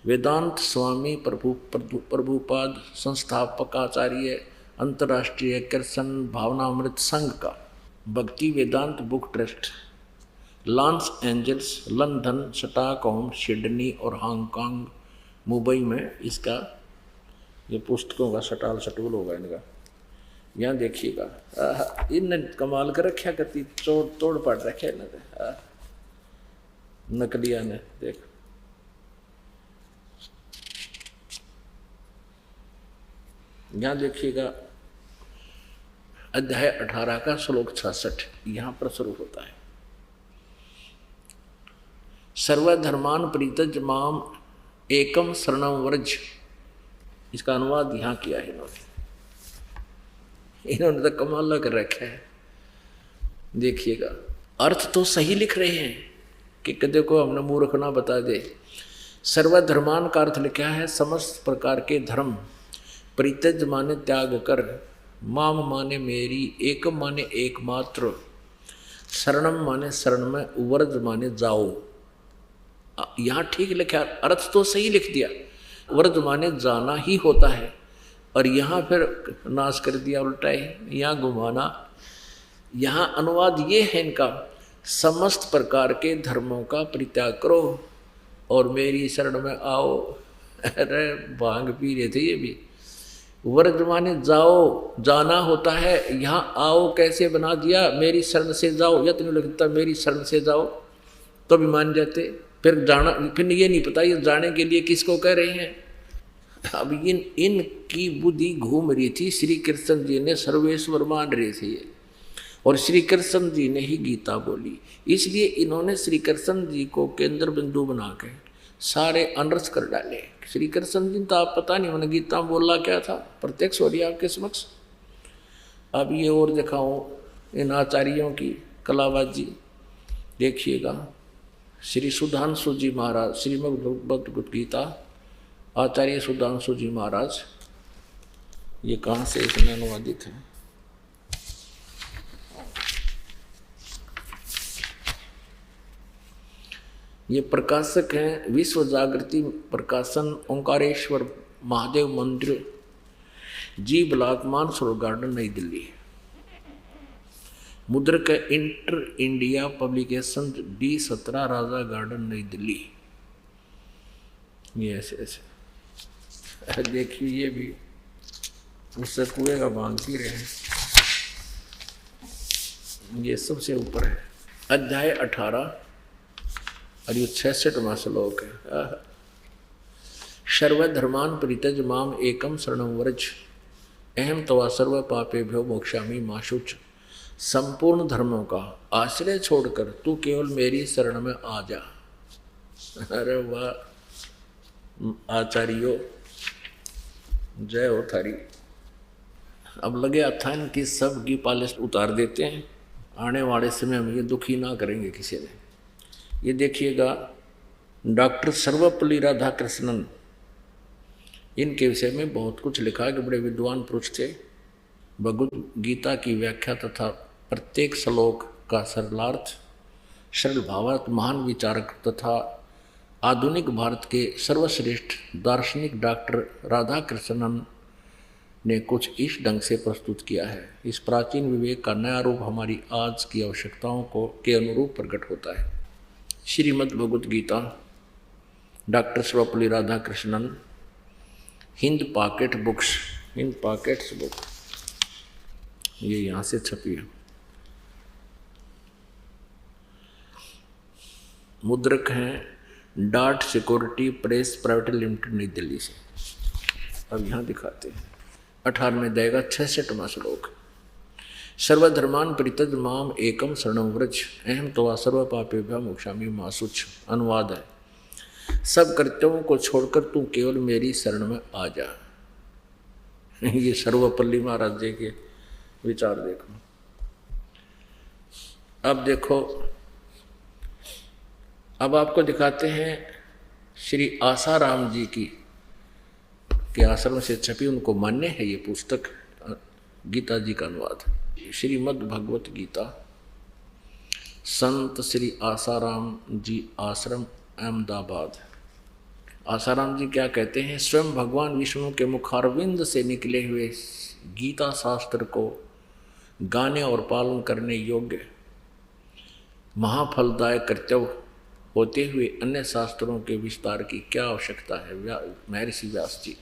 वेदांत स्वामी प्रभुपाद संस्थापक आचार्य अंतर्राष्ट्रीय कृष्ण भावनामृत संघ का Bhaktivedanta book trust, Los Angeles, London, Stockholm, Sydney और हांगकांग, मुंबई में इसका ये पुस्तकों का सटूल होगा इनका। यहाँ देखिएगा, इन कमाल कर रखा करती तोड़ पड़ रखे इन्होंने नकलिया ने। देख यहाँ देखिएगा अध्याय 18 का श्लोक 66 यहाँ पर शुरू होता है। सर्वधर्मान परित्यज माम एकम शरणम व्रज, इसका अनुवाद यहाँ किया है इन्होंने तो कमाल कर रखा है। देखिएगा अर्थ तो सही लिख रहे हैं कि कदे को हमने मूर्ख ना बता दे। सर्वधर्मान का अर्थ लिखा है समस्त प्रकार के धर्म, परित्यज माने त्याग कर, माम माने मेरी, एकम माने एकमात्र, शरणम माने शरण में, व्रज माने जाओ। यहाँ ठीक लिखा, अर्थ तो सही लिख दिया, व्रज माने जाना ही होता है, और यहाँ फिर नाश कर दिया उल्टा ही, यहाँ घुमाना। यहाँ अनुवाद ये है इनका, समस्त प्रकार के धर्मों का परित्याग करो और मेरी शरण में आओ। अरे भांग पी रहे थे ये भी। व्रज माने जाओ, जाना होता है, यहाँ आओ कैसे बना दिया, मेरी शरण से जाओ, यत्न लगता मेरी शरण से जाओ तो भी मान जाते। फिर जाना, फिर ये नहीं पता ये जाने के लिए किसको कह रहे हैं। अब इनकी बुद्धि घूम रही थी, श्री कृष्ण जी ने सर्वेश्वर मान रहे थे ये, और श्री कृष्ण जी ने ही गीता बोली, इसलिए इन्होंने श्री कृष्ण जी को केंद्र बिंदु बना के सारे अनर्थ कर डाले। श्री कृष्ण जी तो आप पता नहीं उन्होंने गीता में बोला क्या था, प्रत्यक्ष हो रही है आपके समक्ष। अब ये और दिखाऊं इन आचार्यों की कलाबाजी, देखिएगा श्री सुधांशु जी महाराज, श्रीमद् भगवद गीता आचार्य सुधांशु जी महाराज, ये कहाँ से इसमें अनुवादित है, ये प्रकाशक हैं विश्व जागृति प्रकाशन, ओंकारेश्वर महादेव मंदिर, जी ब्लॉक, मानसरोवर गार्डन, नई दिल्ली। मुद्रक इंटर इंडिया पब्लिकेशन, D17 राजा गार्डन, नई दिल्ली। ये ऐसे ऐसे देखिए, ये भी उससे कुएं का बांध पी रहे हैं। ये सबसे ऊपर है अध्याय 18 और ये 66वां श्लोक है। सर्वधर्मान परित्यज माम एकम शरणम व्रज, अहम तवा सर्व पापेभ्यो मोक्षामि मा शुच। संपूर्ण धर्मों का आश्रय छोड़कर तू केवल मेरी शरण में आ जा। अरे वाह आचार्यों, जय हो थारी। अब लगे अथान की सब की पालिश उतार देते हैं, आने वाले समय में ये दुखी ना करेंगे किसी ने। ये देखिएगा डॉक्टर सर्वपल्ली राधाकृष्णन, इनके विषय में बहुत कुछ लिखा है कि बड़े विद्वान पुरुष थे। भगवद गीता की व्याख्या तथा प्रत्येक श्लोक का सरलार्थ, सरल भावार्थ महान विचारक तथा आधुनिक भारत के सर्वश्रेष्ठ दार्शनिक डॉक्टर राधाकृष्णन ने कुछ इस ढंग से प्रस्तुत किया है। इस प्राचीन विवेक का नया रूप हमारी आज की आवश्यकताओं को के अनुरूप प्रकट होता है। Shrimad Bhagavad Gita, doctor Sarvepalli Radhakrishnan, Hind pocket books, Hind pockets book, ये यहाँ से छपी है। मुद्रक हैं dot security press private limited, New Delhi से। अब यहाँ दिखाते हैं 18वें अध्याय का 66वां श्लोक। सर्वधर्मान परित्यज माम एकम शरणं व्रज अहम त्वा सर्व पापेभ्यो मोक्षामि मा शुच। अनुवाद है, सब कर्तव्यों को छोड़कर तू केवल मेरी शरण में आ जा। ये सर्वपल्ली महाराज जी के विचार देखो। अब देखो, अब आपको दिखाते हैं श्री आसाराम जी की के आश्रम से छपी, उनको मान्य है ये पुस्तक, गीता जी का अनुवाद। श्रीमद् भगवत गीता, संत श्री आसाराम जी आश्रम अहमदाबाद। आसाराम जी क्या कहते हैं? स्वयं भगवान विष्णु के मुखारविंद से निकले हुए गीता शास्त्र को गाने और पालन करने योग्य महाफलदायक कर्तव्य होते हुए अन्य शास्त्रों के विस्तार की क्या आवश्यकता है? महर्षि व्यास जी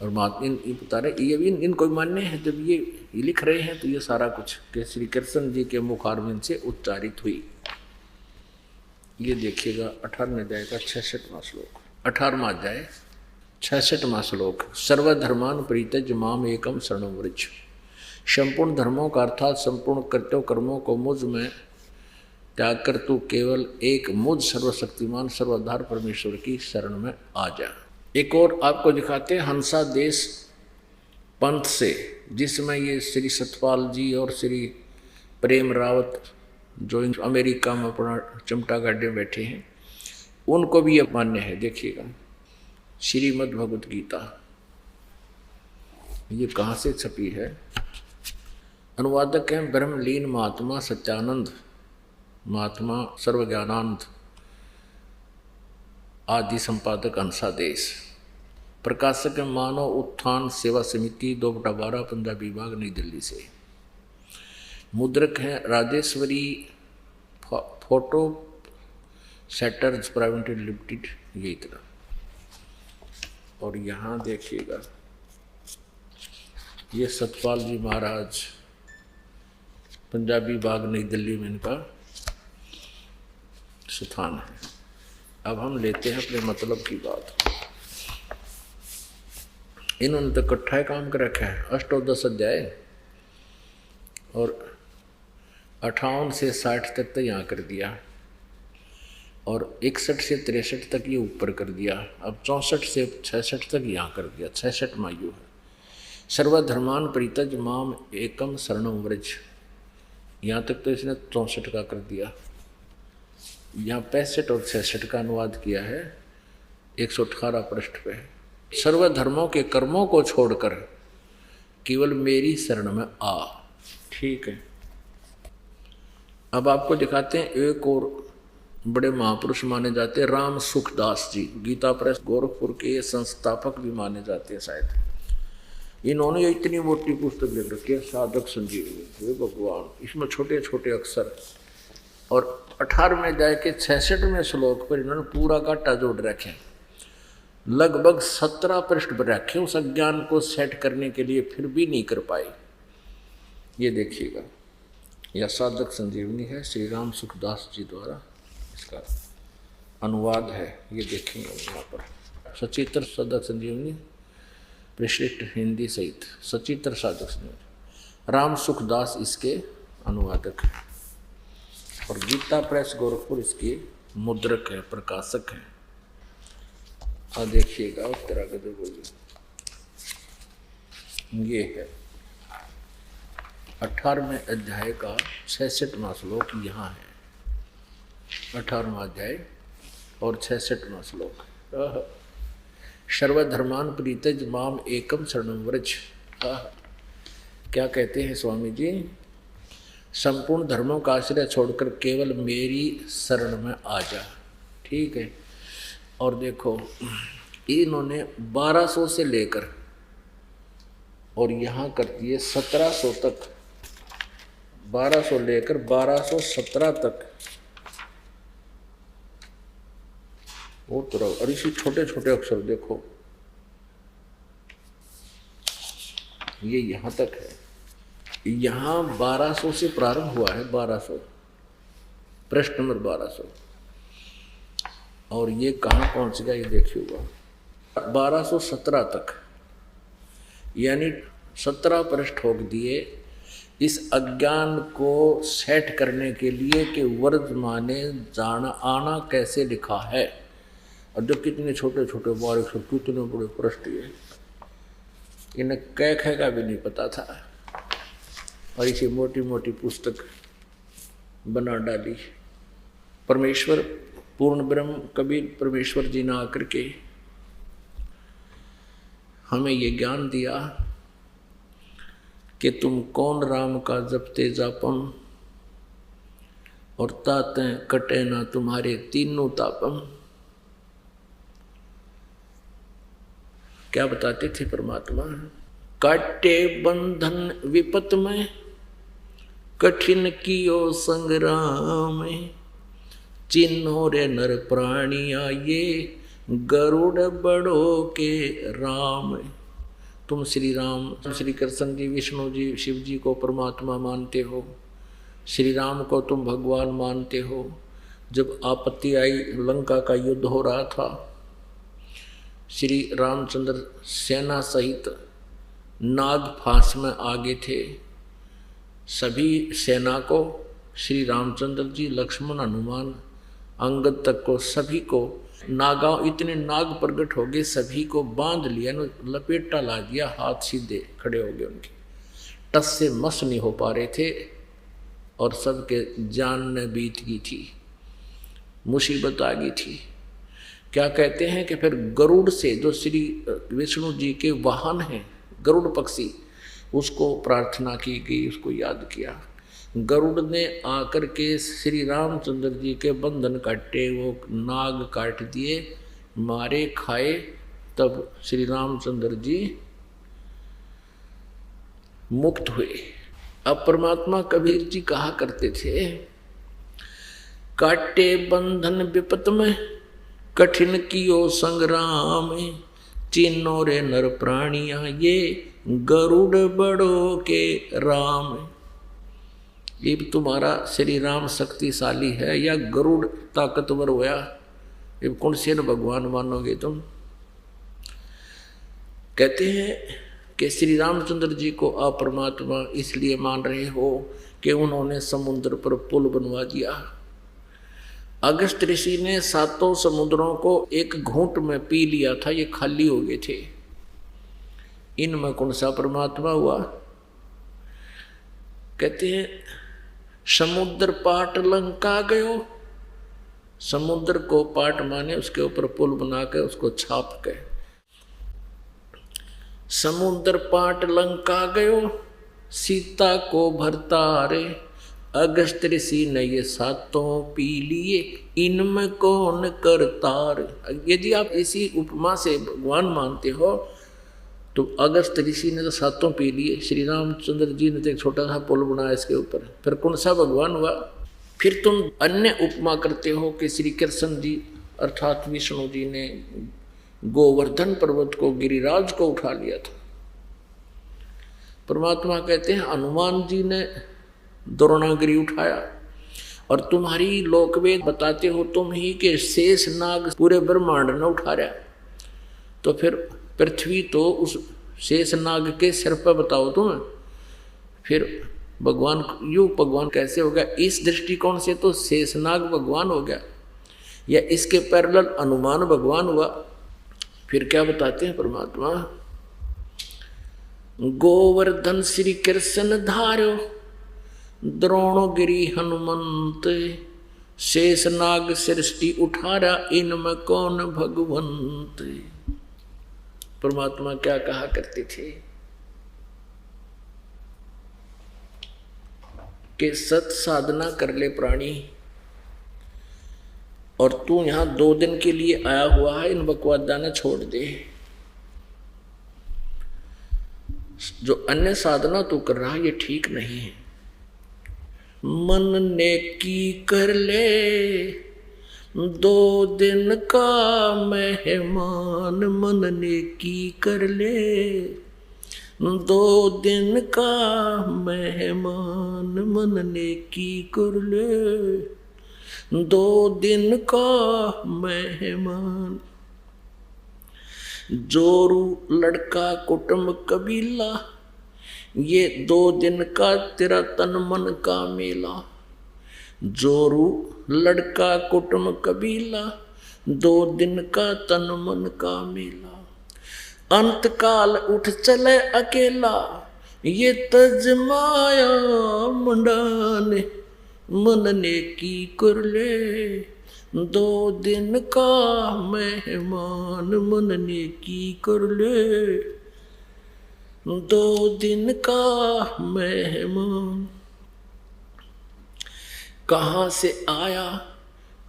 और महात्मा बता रहे, ये भी इनको मान्य है। जब ये लिख रहे हैं तो ये सारा कुछ के श्री कृष्ण जी के मुखारविंद से उच्चारित हुई। ये देखिएगा 18वें अध्याय का 66वां श्लोक। 18वां अध्याय 66वां श्लोक। सर्वधर्मान परित्यज माम एकम शरणं व्रज। संपूर्ण धर्मों का अर्थात संपूर्ण कर्तव्य कर्मों को मुझ में त्याग कर तू केवल एक मुझ सर्वशक्तिमान सर्वाधार परमेश्वर की शरण में आ जा। एक और आपको दिखाते हैं हंसा देश पंथ से, जिसमें ये श्री सतपाल जी और श्री प्रेम रावत जो अमेरिका में अपना चिमटा गाड़े बैठे हैं, उनको भी यह मान्य है। देखिएगा श्रीमद् भगवद गीता, ये कहाँ से छपी है? अनुवादक हैं ब्रह्मलीन महात्मा सत्यानंद, महात्मा सर्वज्ञानानंद, आदि संपादक हंसादेश। प्रकाशक है मानव उत्थान सेवा समिति 2/12 पंजाबी विभाग, नई दिल्ली से। मुद्रक हैं Rajeshwari photo setters private limited, ये इतना। और यहाँ देखिएगा ये सतपाल जी महाराज पंजाबी बाग, नई दिल्ली में इनका स्थान है। अब हम लेते हैं अपने मतलब की बात। इन्होंने तो इकट्ठा ही काम कर रखा है। 8-10 अध्याय और 58 से 60 तक तो यहाँ कर दिया और 61 से 63 तक ये ऊपर कर दिया। अब 64 से 66 तक यहाँ कर दिया। 66 मायु है। सर्वधर्मान परित्यज माम एकम शरणं व्रज, यहाँ तक तो इसने 64 का कर दिया। यहाँ 65 और 66 का अनुवाद किया है 118 पृष्ठ पे। सर्वधर्मों के कर्मों को छोड़कर केवल मेरी शरण में आ। ठीक है। अब आपको दिखाते हैं एक और बड़े महापुरुष माने जाते हैं, राम सुखदास जी, गीता प्रेस गोरखपुर के संस्थापक भी माने जाते हैं शायद। इन्होंने इतनी मोटी पुस्तक लिख रखी है, साधक संजीवनी। हे भगवान, इसमें छोटे छोटे अक्षर और 18वें अध्याय के 66वें श्लोक पर इन्होंने पूरा घाटा जोड़ रखे, लगभग 17 पृष्ठ पर रखे उस अज्ञान को सेट करने के लिए, फिर भी नहीं कर पाए। ये देखिएगा, यह साधक संजीवनी है, श्री राम सुखदास जी द्वारा इसका अनुवाद है। ये देखेंगे यहाँ पर सचित्र साधक संजीवनी, विशिष्ट हिंदी सहित सचित्र साधक संजीवनी, राम सुखदास इसके अनुवादक है और गीता प्रेस गोरखपुर इसकी मुद्रक है, प्रकाशक है। और देखिएगा उत्तरागत बोलिए, ये है 18वें अध्याय का 66वां श्लोक यहाँ है। 18वां अध्याय और 66वां श्लोक, सर्वधर्मान प्रीतज माम एकम शरणम व्रज। क्या कहते हैं स्वामी जी, संपूर्ण धर्मों का आश्रय छोड़कर केवल मेरी शरण में आ जा। ठीक है। और देखो इन्होंने 1200 से लेकर और यहाँ कर दिए 1700 तक, 1200 लेकर 1217 तक वो तो रहो। और इसी छोटे छोटे अक्षर देखो, ये यहाँ तक है, यहाँ 1200 से प्रारंभ हुआ है, 1200 प्रश्न नंबर 1200, और ये कहाँ पहुँच गया ये देखिएगा 1217 तक, यानी 17 पृष्ठ ठोक दिए इस अज्ञान को सेट करने के लिए कि वर्तमाने जाना आना कैसे लिखा है। और जो कितने छोटे छोटे बारीक से कितने बड़े पृष्ठ ये, इन्हें कह का भी नहीं पता था, और इसी मोटी मोटी पुस्तक बना डाली। परमेश्वर पूर्ण ब्रह्म कबीर परमेश्वर जी ने आकर के हमें ये ज्ञान दिया कि तुम कौन राम का जपते जापम, और ताते कटे ना तुम्हारे तीनों तापम। क्या बताते थे परमात्मा, काटे बंधन विपत में, कठिन कियो संग्राम, चिन्हो रे नर प्राणिया ये, गरुड़ बड़ो के राम। तुम श्री राम, श्री कृष्ण जी, विष्णु जी, शिव जी को परमात्मा मानते हो, श्री राम को तुम भगवान मानते हो। जब आपत्ति आई, लंका का युद्ध हो रहा था, श्री रामचंद्र सेना सहित नाग फांस में आगे थे। सभी सेना को श्री रामचंद्र जी, लक्ष्मण, हनुमान, अंगद तक को, सभी को नागा, इतने नाग प्रकट हो गए, सभी को बांध लिया, लपेटा ला दिया, हाथ सीधे खड़े हो गए उनके, टस से मस नहीं हो पा रहे थे, और सबके जान ने बीत गई थी, मुसीबत आ गई थी। क्या कहते हैं कि फिर गरुड़ से, जो श्री विष्णु जी के वाहन हैं, गरुड़ पक्षी, उसको प्रार्थना की गई, उसको याद किया। गरुड़ ने आकर के श्री रामचंद्र जी के बंधन काटे, वो नाग काट दिए, मारे खाए, तब श्री रामचंद्र जी मुक्त हुए। अब परमात्मा कबीर जी कहा करते थे, काटे बंधन विपत में, कठिन कियो संग्राम, चिन्हो रे नर प्राणिया ये, गरुड़ बड़ो के राम। ये तुम्हारा श्री राम शक्तिशाली है या गरुड़ ताकतवर होया, ये कौन से भगवान मानोगे तुम। कहते हैं कि श्री रामचंद्र जी को आप परमात्मा इसलिए मान रहे हो कि उन्होंने समुद्र पर पुल बनवा दिया। अगस्त ऋषि ने 7 समुद्रों को एक घूंट में पी लिया था, ये खाली हो गए थे। इनमें कौन सा परमात्मा हुआ। कहते हैं समुद्र पाट लंका गयो, समुद्र को पाट माने उसके ऊपर पुल बना के उसको छाप के, समुद्र पाट लंका गयो, सीता को भरतारे, अगस्त ऋषि ने ये 7 पी लिए, इनमें कौन करतार। यदि आप इसी उपमा से भगवान मानते हो तो अगस्त ऋषि ने तो 7 पी लिए, श्री रामचंद्र जी ने तो एक छोटा सा पुल बनाया इसके ऊपर, फिर कौन सा भगवान हुआ। फिर तुम अन्य उपमा करते हो कि श्री कृष्ण जी अर्थात विष्णु जी ने गोवर्धन पर्वत को, गिरिराज को उठा लिया था। परमात्मा कहते हैं हनुमान जी ने द्रोणागिरी उठाया, और तुम्हारी लोकवेद बताते हो तुम ही के शेष नाग पूरे ब्रह्मांड ने उठा रहा। तो फिर पृथ्वी तो उस शेष नाग के सिर पर बताओ तुम, फिर भगवान यू भगवान कैसे हो गया। इस दृष्टिकोण से तो शेषनाग भगवान हो गया, या इसके पैरेलल हनुमान भगवान हुआ। फिर क्या बताते हैं परमात्मा, गोवर्धन श्री कृष्ण धार्यो, द्रोणगिरी हनुमंत, शेष नाग सृष्टि उठारा, इनमें कौन भगवंत। परमात्मा क्या कहा करते थे कि सत साधना कर ले प्राणी, और तू यहां 2 दिन के लिए आया हुआ है, इन बकवादा न छोड़ दे। जो अन्य साधना तू कर रहा है ये ठीक नहीं है। मन नेकी कर ले 2 दिन का मेहमान, मन नेकी कर ले 2 दिन का मेहमान, मन नेकी कर ले 2 दिन का मेहमान। जोरू लड़का कुटुंब कबीला, ये 2 दिन का तेरा तन मन का मेला। जोरू लड़का कुटुंब कबीला, 2 दिन का तन मन का मेला। अंत काल उठ चले अकेला, ये तजमाया मुंडाने, मन नेकी कर ले 2 दिन का मेहमान, मन नेकी कर ले 2 दिन का मेहमान। कहाँ से आया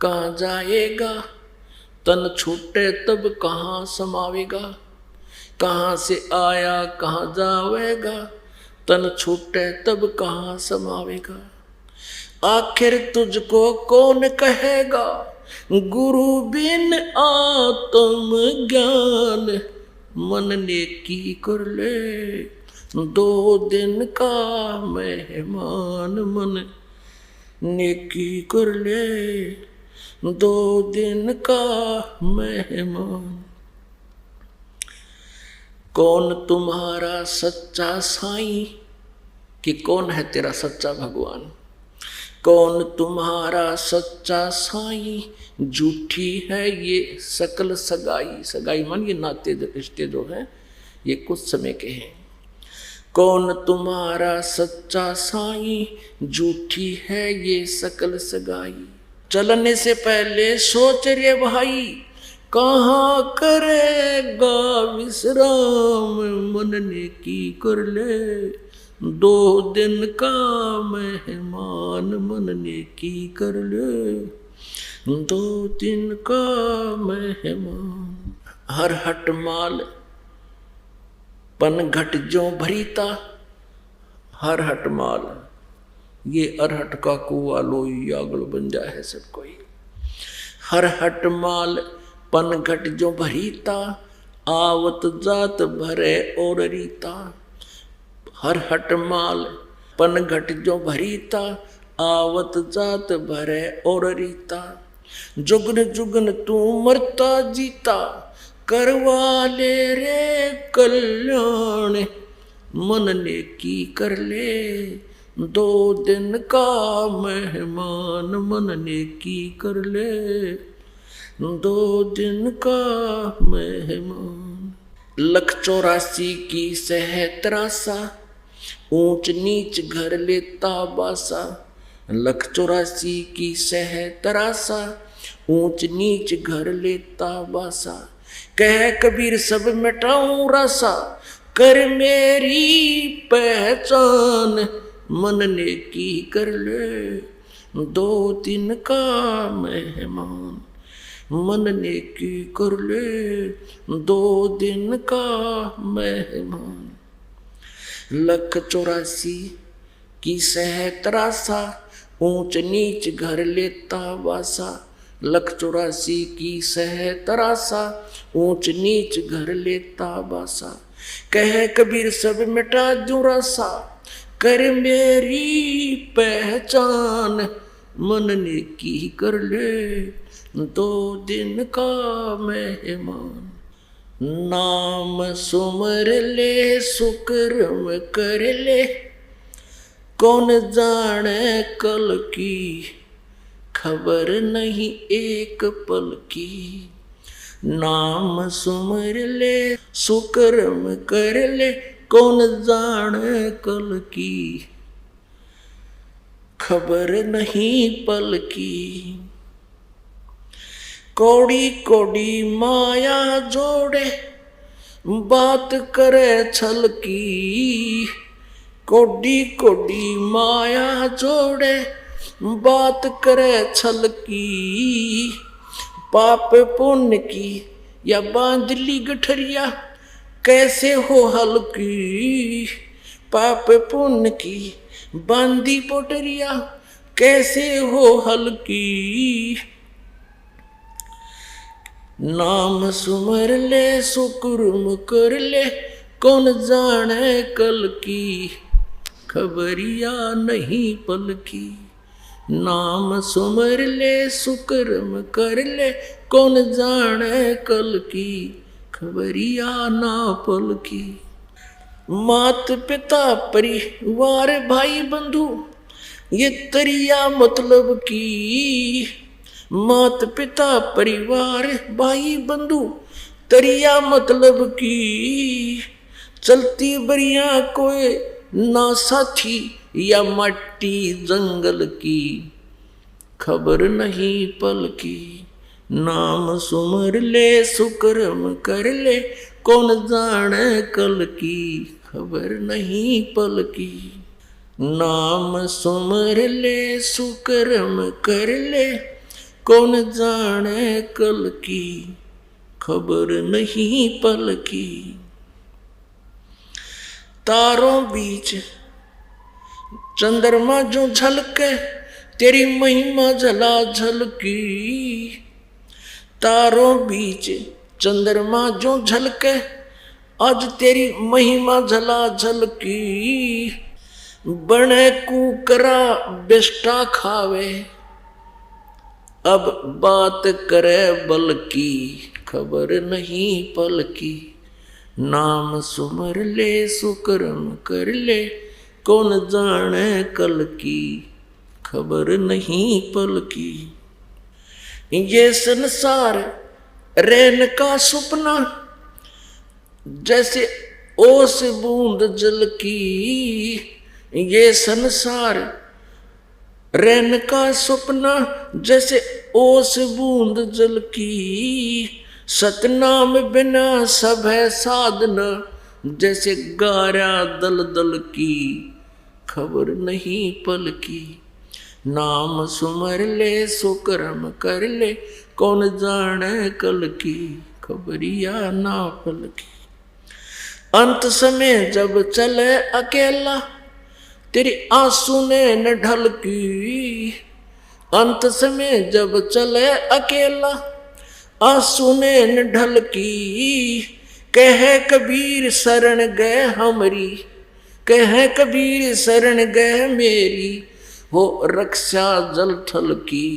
कहाँ जाएगा, तन छूटे तब कहाँ समावेगा। कहाँ से आया कहाँ जावेगा, तन छूटे तब कहाँ समावेगा। आखिर तुझको कौन कहेगा, गुरु बिन आत्म ज्ञान, मन नेकी कर ले 2 दिन का मेहमान, मन नेकी कर ले 2 दिन का मेहमान। कौन तुम्हारा सच्चा साईं, कि कौन है तेरा सच्चा भगवान। कौन तुम्हारा सच्चा साईं, झूठी है ये सकल सगाई। सगाई मान ये नाते रिश्ते जो हैं ये कुछ समय के हैं। कौन तुम्हारा सच्चा साईं, झूठी है ये सकल सगाई। चलने से पहले सोच रे भाई, कहाँ करेगा विश्राम, मन नेकी कर ले 2 दिन का मेहमान, मन नेकी कर ले 2 दिन का मेहमान। हर हट माल पन घट जो भरीता, हर हट माल ये अरहट का कुआ लोई आगल बन जाए है सब कोई। हर हट माल पन घट जो भरीता, आवत जात भरे और रीता। हर हट माल पन घट जो भरीता, आवत जात भरे और रीता। जुगन जुगन तू मरता जीता, करवा ले रे कल्याण, मन नेकी कर ले 2 दिन का मेहमान, मन नेकी कर ले 2 दिन का मेहमान। 184 की सह त्रासा, ऊंच नीच घर लेता बासा। 184 की सह त्रासा, ऊंच नीच घर लेता बासा। कह कबीर सब मिटाऊं रासा, कर मेरी पहचान, मन नेकी कर ले 2 दिन का मेहमान। मन नेकी कर ले 2 दिन का मेहमान। 184 की सह त्रासा, ऊंच नीच घर लेता बासा। 184 की सह त्रासा, ऊंच नीच घर लेता बासा। कह कबीर सब मिटा दूं रासा, कर मेरी पहचान, मन नेकी कर ले 2 दिन का मेहमान। नाम सुमर ले सुकर्म कर ले, कौन जाने कल की, खबर नहीं एक पल की। नाम सुमर ले सुकर्म कर ले, कौन जाने कल की, खबर नहीं पल की। कौड़ी कौड़ी माया जोड़े बात करे छल की। कौड़ी कौड़ी माया जोड़े बात करे छल की। पाप पुण्य की या बांधली गठरिया कैसे हो हल्की। पाप पुण्य की बांधी पोटरिया कैसे हो हल्की। नाम सुमर ले सुकुर्म कर ले कौन जाने कल की। खबरिया नहीं पल की। नाम सुमर ले सुकर्म कर ले कौन जाने कल की। खबरिया ना पल की। मात पिता परिवार भाई बंधु ये तरिया मतलब की। मात पिता परिवार भाई बंधु तरिया मतलब की। चलती बरिया कोई ना साथी या मट्टी जंगल की। खबर नहीं पल की। नाम सुमर ले सुकर्म कर ले कौन जाने कल की। खबर नहीं पल की। नाम सुमर ले सुकर्म कर ले कौन जाने कल की। खबर नहीं पल की। तारों बीच चंद्रमा जो झलके तेरी महिमा झला झलकी। तारों बीच चंद्रमा जो झलके आज तेरी महिमा झला झलकी। बने कुकरा बेस्टा खावे अब बात करे बल की। खबर नहीं पल की। नाम सुमर ले सुकर्म कर ले कौन जाने कल की। खबर नहीं पल की। ये संसार रैन का सपना जैसे ओस बूंद जल की। ये संसार रैन का सपना जैसे ओस बूंद जल की। सतनाम बिना सब है साधना जैसे गारा दल दल की। खबर नहीं पल की। नाम सुमर ले सुकर्म कर ले कौन जाने कल की। खबरिया ना पल की। अंत समय जब चले अकेला तेरी आंसू ने न ढलकी। अंत समय जब चले अकेला आंसू ने न ढलकी। कहे कबीर शरण गए हमरी कहे कबीर शरण गए मेरी हो रक्षा जल थल की।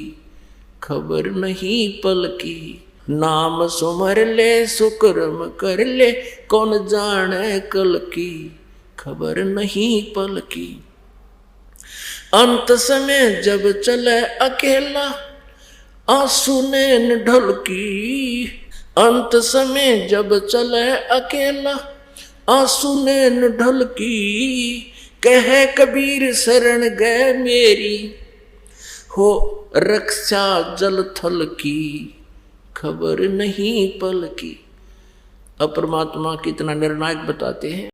खबर नहीं पल की। नाम सुमर ले सुकर्म कर ले कौन जाने कल की। खबर नहीं पल की। अंत समय जब चले अकेला आंसू ने न ढलकी। अंत समय जब चले अकेला आंसू ने न ढलकी। कहे कबीर शरण गए मेरी हो रक्षा जल थल की। खबर नहीं पल की। अब परमात्मा कितना निर्णायक बताते हैं।